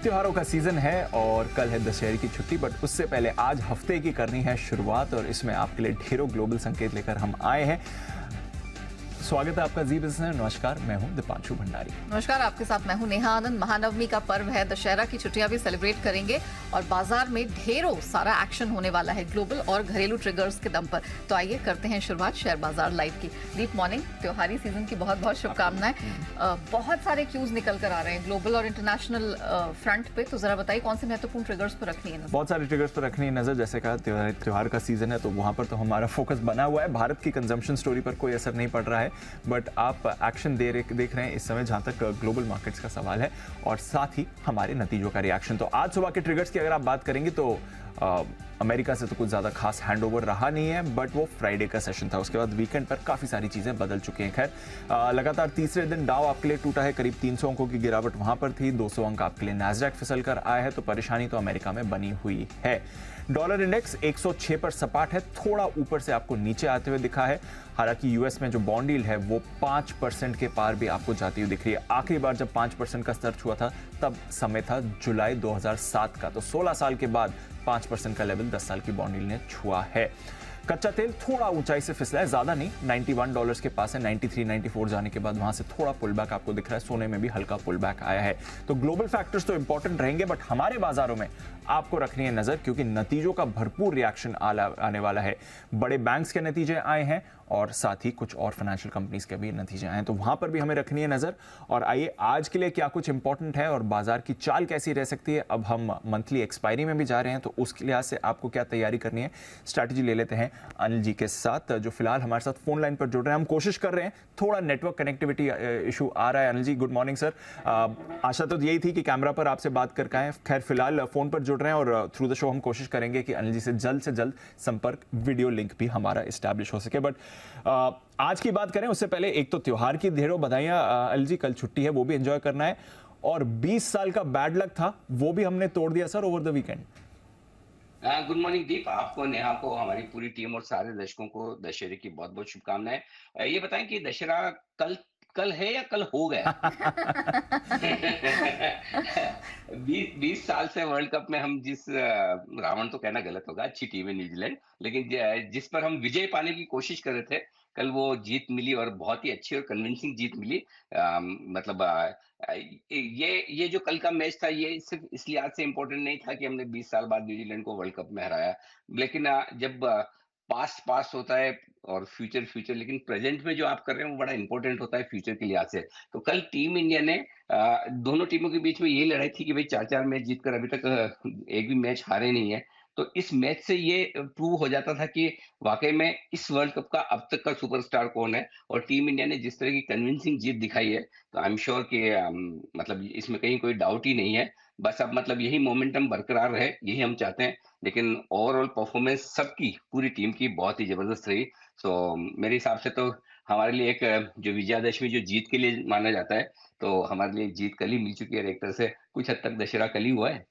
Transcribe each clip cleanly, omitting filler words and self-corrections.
त्योहारों का सीजन है और कल है दशहरे की छुट्टी, बट उससे पहले आज हफ्ते की करनी है शुरुआत और इसमें आपके लिए ढेरों ग्लोबल संकेत लेकर हम आए हैं। स्वागत है आपका जी बिजनेस में। नमस्कार, मैं हूं दीपांशु भंडारी। नमस्कार, आपके साथ मैं हूं नेहा आनंद। महानवमी का पर्व है, दशहरा की छुट्टियां भी सेलिब्रेट करेंगे और बाजार में ढेरों सारा एक्शन होने वाला है ग्लोबल और घरेलू ट्रिगर्स के दम पर। तो आइए करते हैं शुरुआत शेयर बाजार लाइव की। डीप मॉर्निंग, त्योहारी सीजन की बहुत बहुत शुभकामनाएं। बहुत सारे क्यूज निकल कर आ रहे हैं ग्लोबल और इंटरनेशनल फ्रंट पे, तो जरा बताइए कौन से महत्वपूर्ण ट्रिगर्स पर रखनी है नजर? बहुत सारे ट्रिगर्स पर रखनी है नजर। जैसे कहा त्योहार का सीजन है तो वहां पर तो हमारा फोकस बना हुआ है। भारत की कंजम्पशन स्टोरी पर कोई असर नहीं पड़ रहा है, बट आप एक्शन देख रहे हैं इस समय जहां तक ग्लोबल मार्केट्स का सवाल है और साथ ही हमारे नतीजों का रिएक्शन। तो आज सुबह के ट्रिगर्स की अगर आप बात करेंगे तो अमेरिका से तो कुछ ज्यादा खास हैंडओवर रहा नहीं है, बट वो फ्राइडे का सेशन था। उसके बाद वीकेंड पर काफी सारी चीजें बदल चुकी हैं। खैर लगातार तीसरे दिन डाउ आपके लिए टूटा है, करीब 300 अंकों की गिरावट वहां पर थी। 200 अंक आपके लिए नैस्डैक फिसल कर आया है, तो परेशानी तो अमेरिका में बनी हुई है। डॉलर इंडेक्स 106 पर सपाट है, थोड़ा ऊपर से आपको नीचे आते हुए दिखा है। हालांकि यूएस में जो बॉन्ड यील्ड है वो 5% के पार भी आपको जाती हुई दिख रही है। आखिरी बार जब 5% का स्तर छुआ था तब समय था जुलाई 2007 का, तो 16 साल के बाद 5% का लेवल 10 साल की बॉन्ड यील्ड ने छुआ है। कच्चा तेल थोड़ा ऊंचाई से फिसला है, ज्यादा नहीं, $91 के पास है। 93, 94 जाने के बाद वहां से थोड़ा पुल बैक आपको दिख रहा है। सोने में भी हल्का पुल बैक आया है। तो ग्लोबल फैक्टर्स तो इंपॉर्टेंट रहेंगे, बट हमारे बाजारों में आपको रखनी है नजर, क्योंकि नतीजों का भरपूर रिएक्शन आने वाला है। बड़े बैंक्स के नतीजे आए हैं और साथ ही कुछ और फाइनेंशियल कंपनीज के भी नतीजे आए हैं, तो वहां पर भी हमें रखनी है नजर। और आइए आज के लिए क्या कुछ इंपॉर्टेंट है और बाजार की चाल कैसी रह सकती है। अब हम मंथली एक्सपायरी में भी जा रहे हैं, तो उसके लिहाज से आपको क्या तैयारी करनी है, स्ट्रैटेजी ले लेते हैं अनिल जी के साथ, जो फिलहाल हमारे साथ फोन लाइन पर जुड़ रहे हैं। हम कोशिश कर रहे हैं, थोड़ा नेटवर्क कनेक्टिविटी इशू आ रहा है। Anil ji good morning sir. आशा तो यही थी कि कैमरा पर आपसे बात कर पाएं, खैर फिलहाल फोन पर जुड़ रहे हैं और थ्रू द शो हम कोशिश करेंगे कि अनिल जी से जल्द संपर्क वीडियो लिंक भी हमारा एस्टैब्लिश हो सके। बट आज की बात करें उससे पहले एक तो त्योहार की ढेरों बधाइयां अनिल जी, कल छुट्टी है वो भी एंजॉय करना है, और 20 साल का बैड लक था वो भी हमने तोड़ दिया sir over the weekend. Good morning Deep, आपको, नेहा को, हमारी पूरी टीम और सारे दर्शकों को दशहरे की बहुत बहुत शुभकामनाएं। ये बताएं कि दशहरा कल कल है या कल हो गया? 20 साल से वर्ल्ड कप में हम जिस रावण तो कहना गलत होगा, अच्छी टीम है न्यूजीलैंड, लेकिन जिस पर हम विजय पाने की कोशिश कर रहे थे, कल वो जीत मिली और बहुत ही अच्छी और कन्विंसिंग जीत मिली। मतलब ये जो कल का मैच था, ये सिर्फ इस लिहाज से इम्पोर्टेंट नहीं था कि हमने 20 साल बाद न्यूजीलैंड को वर्ल्ड कप में हराया, लेकिन जब पास्ट पास्ट होता है और फ्यूचर फ्यूचर, लेकिन प्रेजेंट में जो आप कर रहे हैं वो बड़ा इंपॉर्टेंट होता है फ्यूचर के लिहाज से। तो कल टीम इंडिया ने दोनों टीमों के बीच में ये लड़ाई थी कि भाई 4-4 मैच जीतकर अभी तक एक भी मैच हारे नहीं है। तो इस मैच से ये प्रूव हो जाता था कि वाकई में इस वर्ल्ड कप का अब तक का सुपरस्टार कौन है, और टीम इंडिया ने जिस तरह की कन्विंसिंग जीत दिखाई है, तो आई एम श्योर कि मतलब इसमें कहीं कोई डाउट ही नहीं है। बस अब मतलब यही मोमेंटम बरकरार रहे, यही हम चाहते हैं। लेकिन ओवरऑल परफॉर्मेंस सबकी, पूरी टीम की बहुत ही जबरदस्त रही। सो मेरे हिसाब से तो हमारे लिए एक जो विजयादशमी जो जीत के लिए माना जाता है, तो हमारे लिए जीत कल ही मिल चुकी है। एक तरह से कुछ हद तक दशहरा कल ही हुआ है।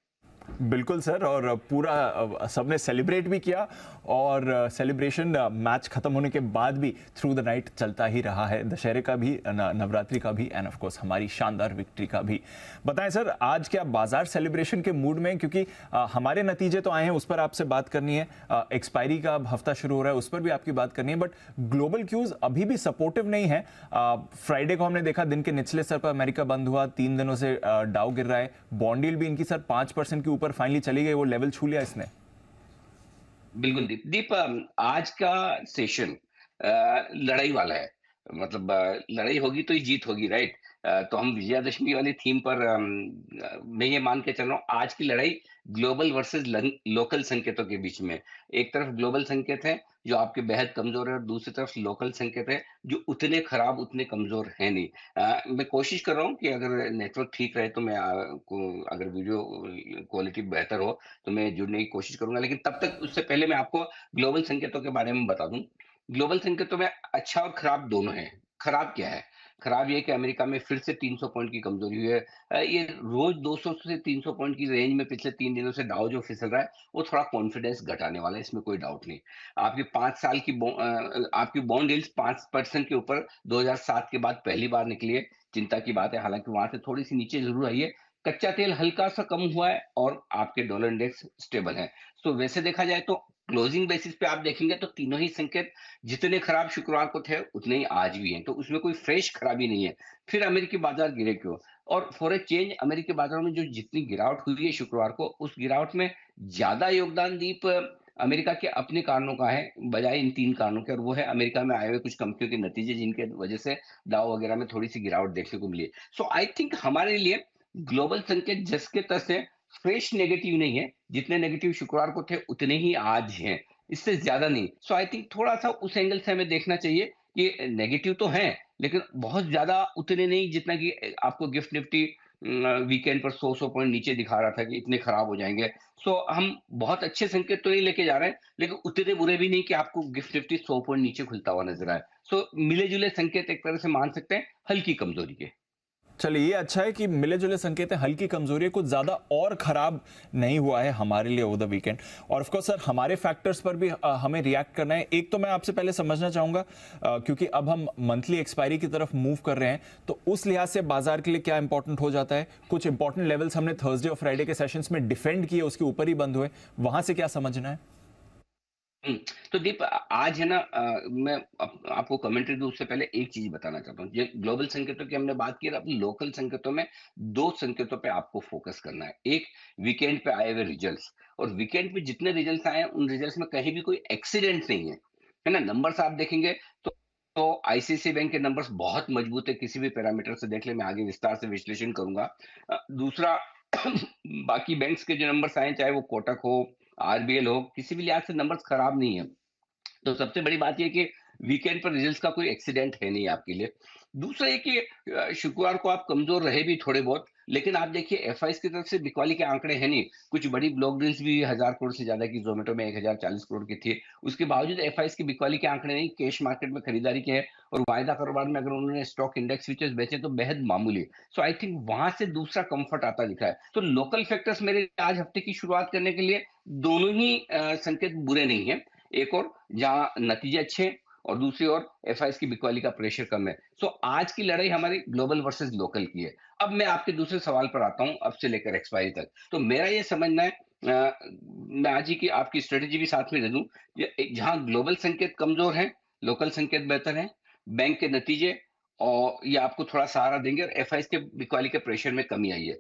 बिल्कुल सर, और पूरा सबने सेलिब्रेट भी किया और सेलिब्रेशन मैच खत्म होने के बाद भी थ्रू द नाइट चलता ही रहा है, दशहरे का भी, नवरात्रि का भी, एंड ऑफ कोर्स हमारी शानदार विक्ट्री का भी। बताएं सर, आज क्या बाजार सेलिब्रेशन के मूड में, क्योंकि हमारे नतीजे तो आए हैं, उस पर आपसे बात करनी है, एक्सपायरी का अब हफ्ता शुरू हो रहा है उस पर भी आपकी बात करनी है, बट ग्लोबल क्यूज अभी भी सपोर्टिव नहीं है। फ्राइडे को हमने देखा दिन के निचले स्तर पर अमेरिका बंद हुआ, 3 दिनों से डाउ गिर रहा है, बॉन्ड यील्ड भी इनकी सर 5% के ऊपर फाइनली चली गई, वो लेवल छू लिया इसने। बिल्कुल दीप दीप, आज का सेशन लड़ाई वाला है। मतलब लड़ाई होगी तो ही जीत होगी, राइट? तो हम विजयादशमी वाली थीम पर मैं ये मान के चल रहा हूँ, आज की लड़ाई ग्लोबल वर्सेस लोकल संकेतों के बीच में। एक तरफ ग्लोबल संकेत है जो आपके बेहद कमजोर है, और दूसरी तरफ लोकल संकेत है जो उतने खराब, उतने कमजोर है नहीं। मैं कोशिश कर रहा हूँ कि अगर नेटवर्क ठीक रहे तो मैं अगर वीडियो क्वालिटी बेहतर हो तो मैं जुड़ने की कोशिश करूंगा, लेकिन तब तक उससे पहले मैं आपको ग्लोबल संकेतों के बारे में बता दूं। ग्लोबल संकेतों में अच्छा और खराब दोनों है। खराब क्या है? खराब ये कि अमेरिका में फिर से 300 पॉइंट की कमजोरी हुई है। ये रोज 200 से 300 पॉइंट की रेंज में पिछले 3 दिनों से डाउ जो फिसल रहा है, वो थोड़ा कॉन्फिडेंस घटाने वाला है, इसमें कोई डाउट नहीं। आपकी 5 साल की आपकी बॉन्ड यील्ड्स 5% के ऊपर 2007 के बाद पहली बार निकली है। चिंता की बात है, हालांकि वहां से थोड़ी सी नीचे जरूर आई है। कच्चा तेल हल्का सा कम हुआ है और आपके डॉलर इंडेक्स स्टेबल है। सो वैसे देखा जाए तो क्लोजिंग बेसिस पे आप देखेंगे तो तीनों ही संकेत जितने खराब शुक्रवार को थे उतने ही आज भी हैं, तो उसमें कोई फ्रेश खराबी नहीं है। फिर अमेरिकी बाजार गिरे क्यों? और फॉर ए चेंज अमेरिकी बाजारों में जो जितनी गिरावट हुई है शुक्रवार को, उस गिरावट में ज्यादा योगदान दीप अमेरिका के अपने कारणों का है बजाय इन तीन कारणों के, और वो है अमेरिका में आए हुए कुछ कंपनियों के नतीजे जिनके वजह से दाव वगैरह में थोड़ी सी गिरावट देखने को मिली। सो आई थिंक हमारे लिए ग्लोबल संकेत जस के तस है, फ्रेश नेगेटिव नहीं है, जितने नेगेटिव शुक्रवार को थे उतने ही आज हैं, इससे ज्यादा नहीं। सो आई थिंक थोड़ा सा उस एंगल से हमें देखना चाहिए कि नेगेटिव तो हैं लेकिन बहुत ज्यादा उतने नहीं जितना कि आपको गिफ्ट निफ्टी वीकेंड पर 100 पॉइंट नीचे दिखा रहा था कि इतने खराब हो जाएंगे। सो हम बहुत अच्छे संकेत तो नहीं लेके जा रहे हैं लेकिन उतने बुरे भी नहीं कि आपको गिफ्ट निफ्टी 100 पॉइंट नीचे खुलता हुआ नजर आए। सो मिले जुले संकेत एक तरह से मान सकते हैं हल्की कमजोरी के। चलिए, ये अच्छा है कि मिले जुले संकेत हैं, हल्की कमजोरी है, कुछ ज्यादा और खराब नहीं हुआ है हमारे लिए ओवर द वीकेंड। और ऑफ कोर्स सर हमारे फैक्टर्स पर भी हमें रिएक्ट करना है। एक तो मैं आपसे पहले समझना चाहूंगा, क्योंकि अब हम मंथली एक्सपायरी की तरफ मूव कर रहे हैं, तो उस लिहाज से बाजार के लिए क्या इंपॉर्टेंट हो जाता है? कुछ इंपॉर्टेंट लेवल्स हमने थर्सडे और फ्राइडे के सेशंस में डिफेंड किए, उसके ऊपर ही बंद हुए, वहां से क्या समझना है? हुँ। तो दीप आज है ना मैं आपको कमेंट्री दूँ उससे पहले एक चीज़ बताना चाहता हूँ। ये ग्लोबल संकेतों की हमने बात की है, अब लोकल संकेतों में 2 संकेतों पे आपको फ़ोकस करना है। एक वीकेंड पे आए हुए रिजल्ट्स, और वीकेंड पे जितने रिजल्ट्स आए हैं, उन रिजल्ट्स में कहीं भी कोई एक्सीडेंट नहीं है। है ना? नंबर्स आप देखेंगे तो आईसीआईसीआई बैंक के नंबर्स बहुत मजबूत है, किसी भी पैरामीटर से देख लें, मैं आगे विस्तार से विश्लेषण करूँगा। दूसरा बाकी बैंक्स के जो नंबर्स आए हैं, चाहे वो कोटक हो, आरबीएल हो, किसी भी लिहाज से नंबर्स खराब नहीं है। तो सबसे बड़ी बात ये कि वीकेंड पर रिजल्ट्स का कोई एक्सीडेंट है नहीं आपके लिए। दूसरा ये कि शुक्रवार को आप कमजोर रहे भी थोड़े बहुत, लेकिन आप देखिए एफआईज की तरफ से बिकवाली के आंकड़े हैं नहीं। कुछ बड़ी ब्लॉक डील्स भी 1000 करोड़ से ज्यादा की, जोमेटो में 1040 करोड़ की थी। उसके बावजूद एफआईज की बिकवाली के आंकड़े नहीं, कैश मार्केट में खरीदारी के हैं, और वायदा कारोबार में अगर उन्होंने स्टॉक इंडेक्स फ्यूचर्स बेचे तो बेहद मामूली। सो आई थिंक वहां से दूसरा कंफर्ट आता दिख रहा है। तो लोकल फैक्टर्स मेरे आज हफ्ते की शुरुआत करने के लिए दोनों ही संकेत बुरे नहीं है। एक और जहां नतीजे अच्छे हैं और दूसरी ओर एफआईएस की बिकवाली का प्रेशर कम है। सो आज की लड़ाई हमारी ग्लोबल वर्सेस लोकल की है। अब मैं आपके दूसरे सवाल पर आता हूं, अब से लेकर एक्सपायरी तक। तो मेरा ये समझना है, मैं आज ही की आपकी स्ट्रेटेजी भी साथ में दे दूं, जहां ग्लोबल संकेत कमजोर हैं, लोकल संकेत बेहतर हैं, बैंक के नतीजे और ये आपको थोड़ा सहारा देंगे, और एफआईएस के बिकवाली के प्रेशर में कमी आई है।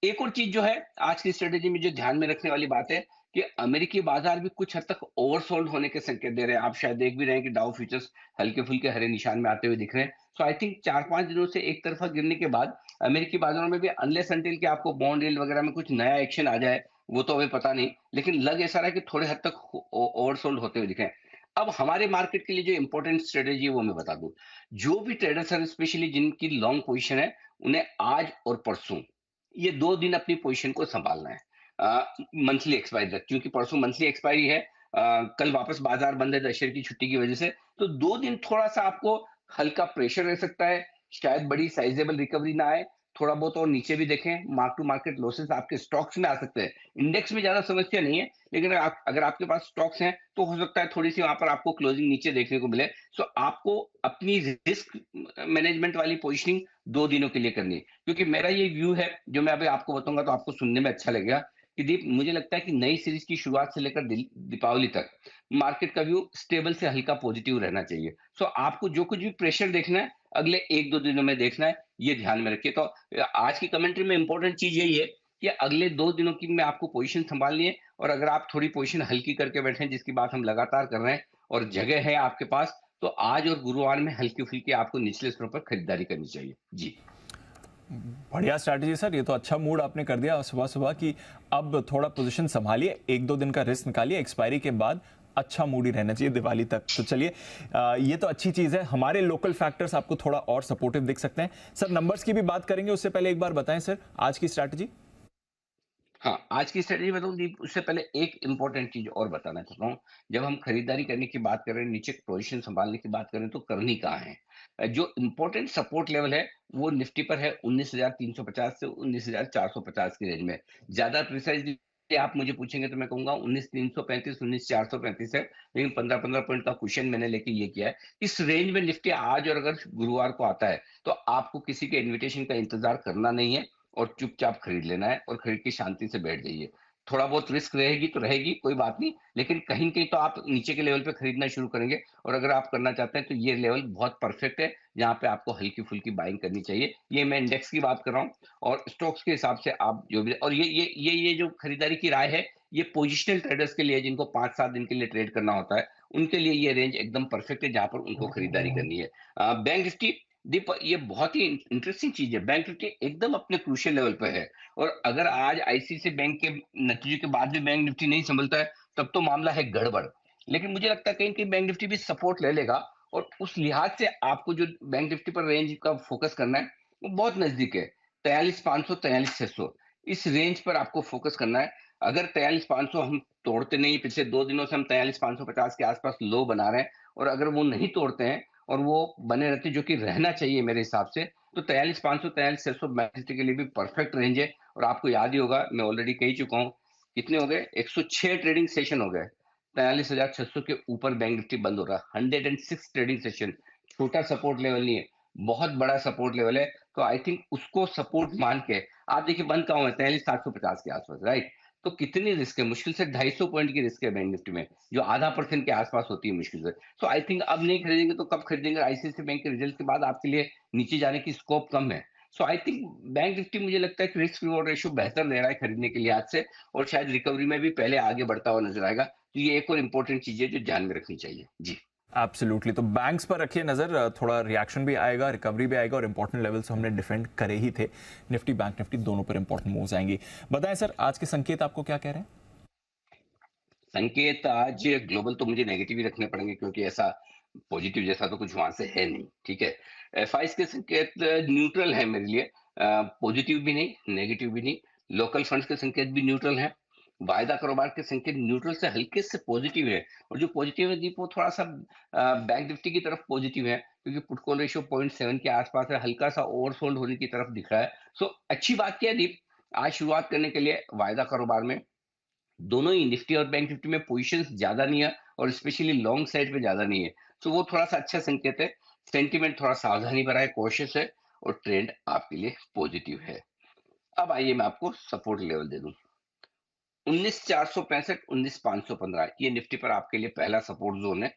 एक और चीज जो है आज की स्ट्रेटेजी में जो ध्यान में रखने वाली बात है कि अमेरिकी बाजार भी कुछ हद तक ओवरसोल्ड होने के संकेत दे रहे हैं। आप शायद देख भी रहे हैं कि डाउ फ्यूचर्स हल्के फुल्के हरे निशान में आते हुए दिख रहे हैं। सो आई थिंक 4-5 दिनों से एक तरफा गिरने के बाद अमेरिकी बाजारों में भी अनलेस अनटिल कि आपको बॉन्ड यील्ड वगैरह में कुछ नया एक्शन आ जाए, वो तो हमें पता नहीं, लेकिन लग ऐसा रहा है कि थोड़े हद तक ओवरसोल्ड होते हुए दिख रहे हैं। अब हमारे मार्केट के लिए जो इंपॉर्टेंट स्ट्रेटेजी है वो मैं बता दूं। जो भी ट्रेडर्स हैं स्पेशली जिनकी लॉन्ग पोजीशन है, उन्हें आज और परसों ये 2 दिन अपनी पोजीशन को संभालना है मंथली एक्सपायरी तक, क्योंकि परसों मंथली एक्सपायरी है। कल वापस बाजार बंद है दशहरे की छुट्टी की वजह से, तो 2 दिन थोड़ा सा आपको हल्का प्रेशर रह सकता है। शायद बड़ी साइजेबल रिकवरी ना आए, थोड़ा बहुत और नीचे भी देखें, मार्क टू मार्केट लॉसेस आपके स्टॉक्स में आ सकते हैं। इंडेक्स में ज्यादा समस्या नहीं है, लेकिन अगर आपके पास स्टॉक्स हैं तो हो सकता है थोड़ी सी वहां पर आपको क्लोजिंग नीचे देखने को मिले। सो आपको अपनी रिस्क मैनेजमेंट वाली पोजिशनिंग 2 दिनों के लिए करनी है, क्योंकि मेरा ये व्यू है जो मैं अभी आपको बताऊंगा तो आपको सुनने में अच्छा लगेगा कि दीप, मुझे लगता है कि नई सीरीज की शुरुआत से लेकर दीपावली तक मार्केट का व्यू स्टेबल से हल्का पॉजिटिव रहना चाहिए। सो आपको जो कुछ भी प्रेशर देखना है अगले 1-2 दिनों में देखना है, ये ध्यान में रखिए। तो आज की कमेंट्री में इंपॉर्टेंट चीज यही है कि अगले 2 दिनों की में आपको पोजीशन संभालनी है, और अगर आप थोड़ी पोजीशन हल्की करके बैठे हैं, जिसकी बात हम लगातार कर रहे हैं, और जगह है आपके पास, तो आज और गुरुवार में हल्की फुल्की आपको निचले स्तरों पर खरीदारी करनी चाहिए। जी, बढ़िया स्ट्रैटेजी सर, ये तो अच्छा मूड आपने कर दिया सुबह सुबह कि अब थोड़ा पोजीशन संभालिए, 1-2 दिन का रिस्क निकालिए, एक्सपायरी के बाद अच्छा मूड ही रहना चाहिए दिवाली तक। तो चलिए, ये तो अच्छी चीज है, हमारे लोकल फैक्टर्स आपको थोड़ा और सपोर्टिव दिख सकते हैं। सर नंबर्स की भी बात करेंगे, उससे पहले एक बार बताएं सर आज की स्ट्रैटेजी। हाँ, आज की स्ट्रेटजी बताऊँ दीप, उससे पहले एक इम्पोर्टेंट चीज़ और बताना चाहता हूँ। जब हम खरीदारी करने की बात कर रहे हैं, नीचे पोज़ीशन सँभालने की बात करें, तो करनी कहाँ है? जो इम्पोर्टेंट सपोर्ट लेवल है, वो निफ्टी पर है 19,350 से 19,450 की रेंज में। ज़्यादा प्रिसाइज़ली आप मुझे पूछेंगे तो मैं कहूँगा 19,335, 19,435 है, लेकिन 15-15 पॉइंट का कुशन मैंने लेके ये किया है। इस रेंज में निफ्टी आज और अगर गुरुवार को आता है, तो आपको किसी के इन्विटेशन का इंतज़ार करना नहीं है, और चुपचाप खरीद लेना है और खरीद के शांति से बैठ जाइए। थोड़ा बहुत रिस्क रहेगी तो रहेगी, कोई बात नहीं, लेकिन कहीं न कहीं तो आप नीचे के लेवल पे खरीदना शुरू करेंगे और अगर आप करना चाहते हैं तो ये लेवल बहुत परफेक्ट है, जहाँ पे आपको हल्की-फुल्की बाइंग करनी चाहिए। ये मैं इंडेक्स की बात कर रहा हूँ और स्टॉक्स के हिसाब से आप जो भी और ये जो खरीदारी की राय है, ये पोजिशनल ट्रेडर्स के लिए जिनको 5-7 दिन के लिए ट्रेड करना होता है, उनके लिए ये रेंज एकदम परफेक्ट है जहाँ पर उनको खरीदारी करनी है। बैंक निफ्टी दीप ये बहुत ही इंटरेस्टिंग चीज़ है। बैंक निफ्टी एकदम अपने क्रूशियल लेवल पे है और अगर आज आईसीआईसीआई बैंक के नतीजे के बाद भी बैंक निफ्टी नहीं संभलता है, तब तो मामला है गड़बड़। लेकिन मुझे लगता है कहीं-कहीं बैंक निफ्टी भी सपोर्ट ले लेगा और उस लिहाज से आपको जो बैंक निफ्टी पर रेंज का फोकस करना है, वो बहुत नज़दीक है। 43,500 43,600 इस रेंज पर आपको फोकस करना है। अगर 43,500 हम तोड़ते नहीं, पिछले 2 दिनों से हम 43,550 के आस-पास लो बना रहे हैं और अगर वो नहीं तोड़ते हैं और वो बने रहते जो कि रहना चाहिए मेरे हिसाब से, तो 43,500 43,600 बैंक निफ्टी के लिए भी परफेक्ट रेंज है और आपको याद ही होगा, मैं ऑलरेडी कह चुका हूँ, कितने हो गए? 106 ट्रेडिंग सेशन हो गए। 43,600 के ऊपर बैंक निफ्टी बंद हो रहा है। 106 ट्रेडिंग सेशन, छोटा सपोर्ट लेवल नहीं है, बहुत बड़ा सपोर्ट लेवल है। तो आई थिंक उसको सपोर्ट मान के आप देखिए बंद कहाँ हुआ है? 43,750 के आसपास, राइट? तो कितनी रिस्क है? मुश्किल से 250 पॉइंट की रिस्क है बैंक निफ्टी में, जो आधा परसेंट के आसपास होती है मुश्किल से। सो आई थिंक अब नहीं खरीदेंगे तो कब खरीदेंगे? आईसीआईसीआई बैंक के रिजल्ट के बाद आपके लिए नीचे जाने की स्कोप कम है। सो आई थिंक बैंक निफ्टी मुझे लगता है कि रिस्क रिवॉर्ड रेशियो बेहतर ले रहा है खरीदने के लिहाज से और शायद रिकवरी में भी पहले आगे बढ़ता हुआ नजर आएगा। तो ये एक और इम्पोर्टेंट चीज है जो ध्यान में रखनी चाहिए। जी। एब्सोल्युटली। तो बैंक्स पर रखिए नजर, थोड़ा रिएक्शन भी आएगा, रिकवरी भी आएगा और इंपॉर्टेंट लेवल से हमने डिफेंड करे ही थे। निफ्टी बैंक निफ्टी दोनों पर इंपॉर्टेंट मूव्स आएंगी। बताएं सर, आज के संकेत आपको क्या कह रहे हैं? संकेत आज ग्लोबल तो मुझे नेगेटिव ही रखने पड़ेंगे क्योंकि ऐसा पॉजिटिव जैसा तो कुछ वहां से है नहीं, ठीक है। एफआईएस के संकेत न्यूट्रल है मेरे लिए, पॉजिटिव भी नहीं नेगेटिव भी नहीं। लोकल फंड्स के संकेत भी न्यूट्रल है। वायदा कारोबार के संकेत न्यूट्रल से हल्के से पॉजिटिव है और जो पॉजिटिव है दीप वो थोड़ा सा बैंक निफ्टी की तरफ पॉजिटिव है क्योंकि पुटकॉल रेशियो 0.7 के आसपास है, हल्का सा ओवरसोल्ड होने की तरफ दिख रहा है। सो अच्छी बात क्या है दीप, आज शुरुआत करने के लिए वायदा कारोबार में दोनों ही निफ्टी और बैंक निफ्टी में पोजीशंस ज्यादा नहीं है और स्पेशली लॉन्ग साइड पे ज्यादा नहीं है। तो वो थोड़ा सा अच्छा संकेत है। सेंटीमेंट थोड़ा सावधानी भरा है, कॉशियस है और ट्रेंड आपके लिए पॉजिटिव है। अब आइए मैं आपको सपोर्ट लेवल दे दूं। 19,465 19,515 ये निफ्टी पर आपके लिए पहला सपोर्ट जोन है।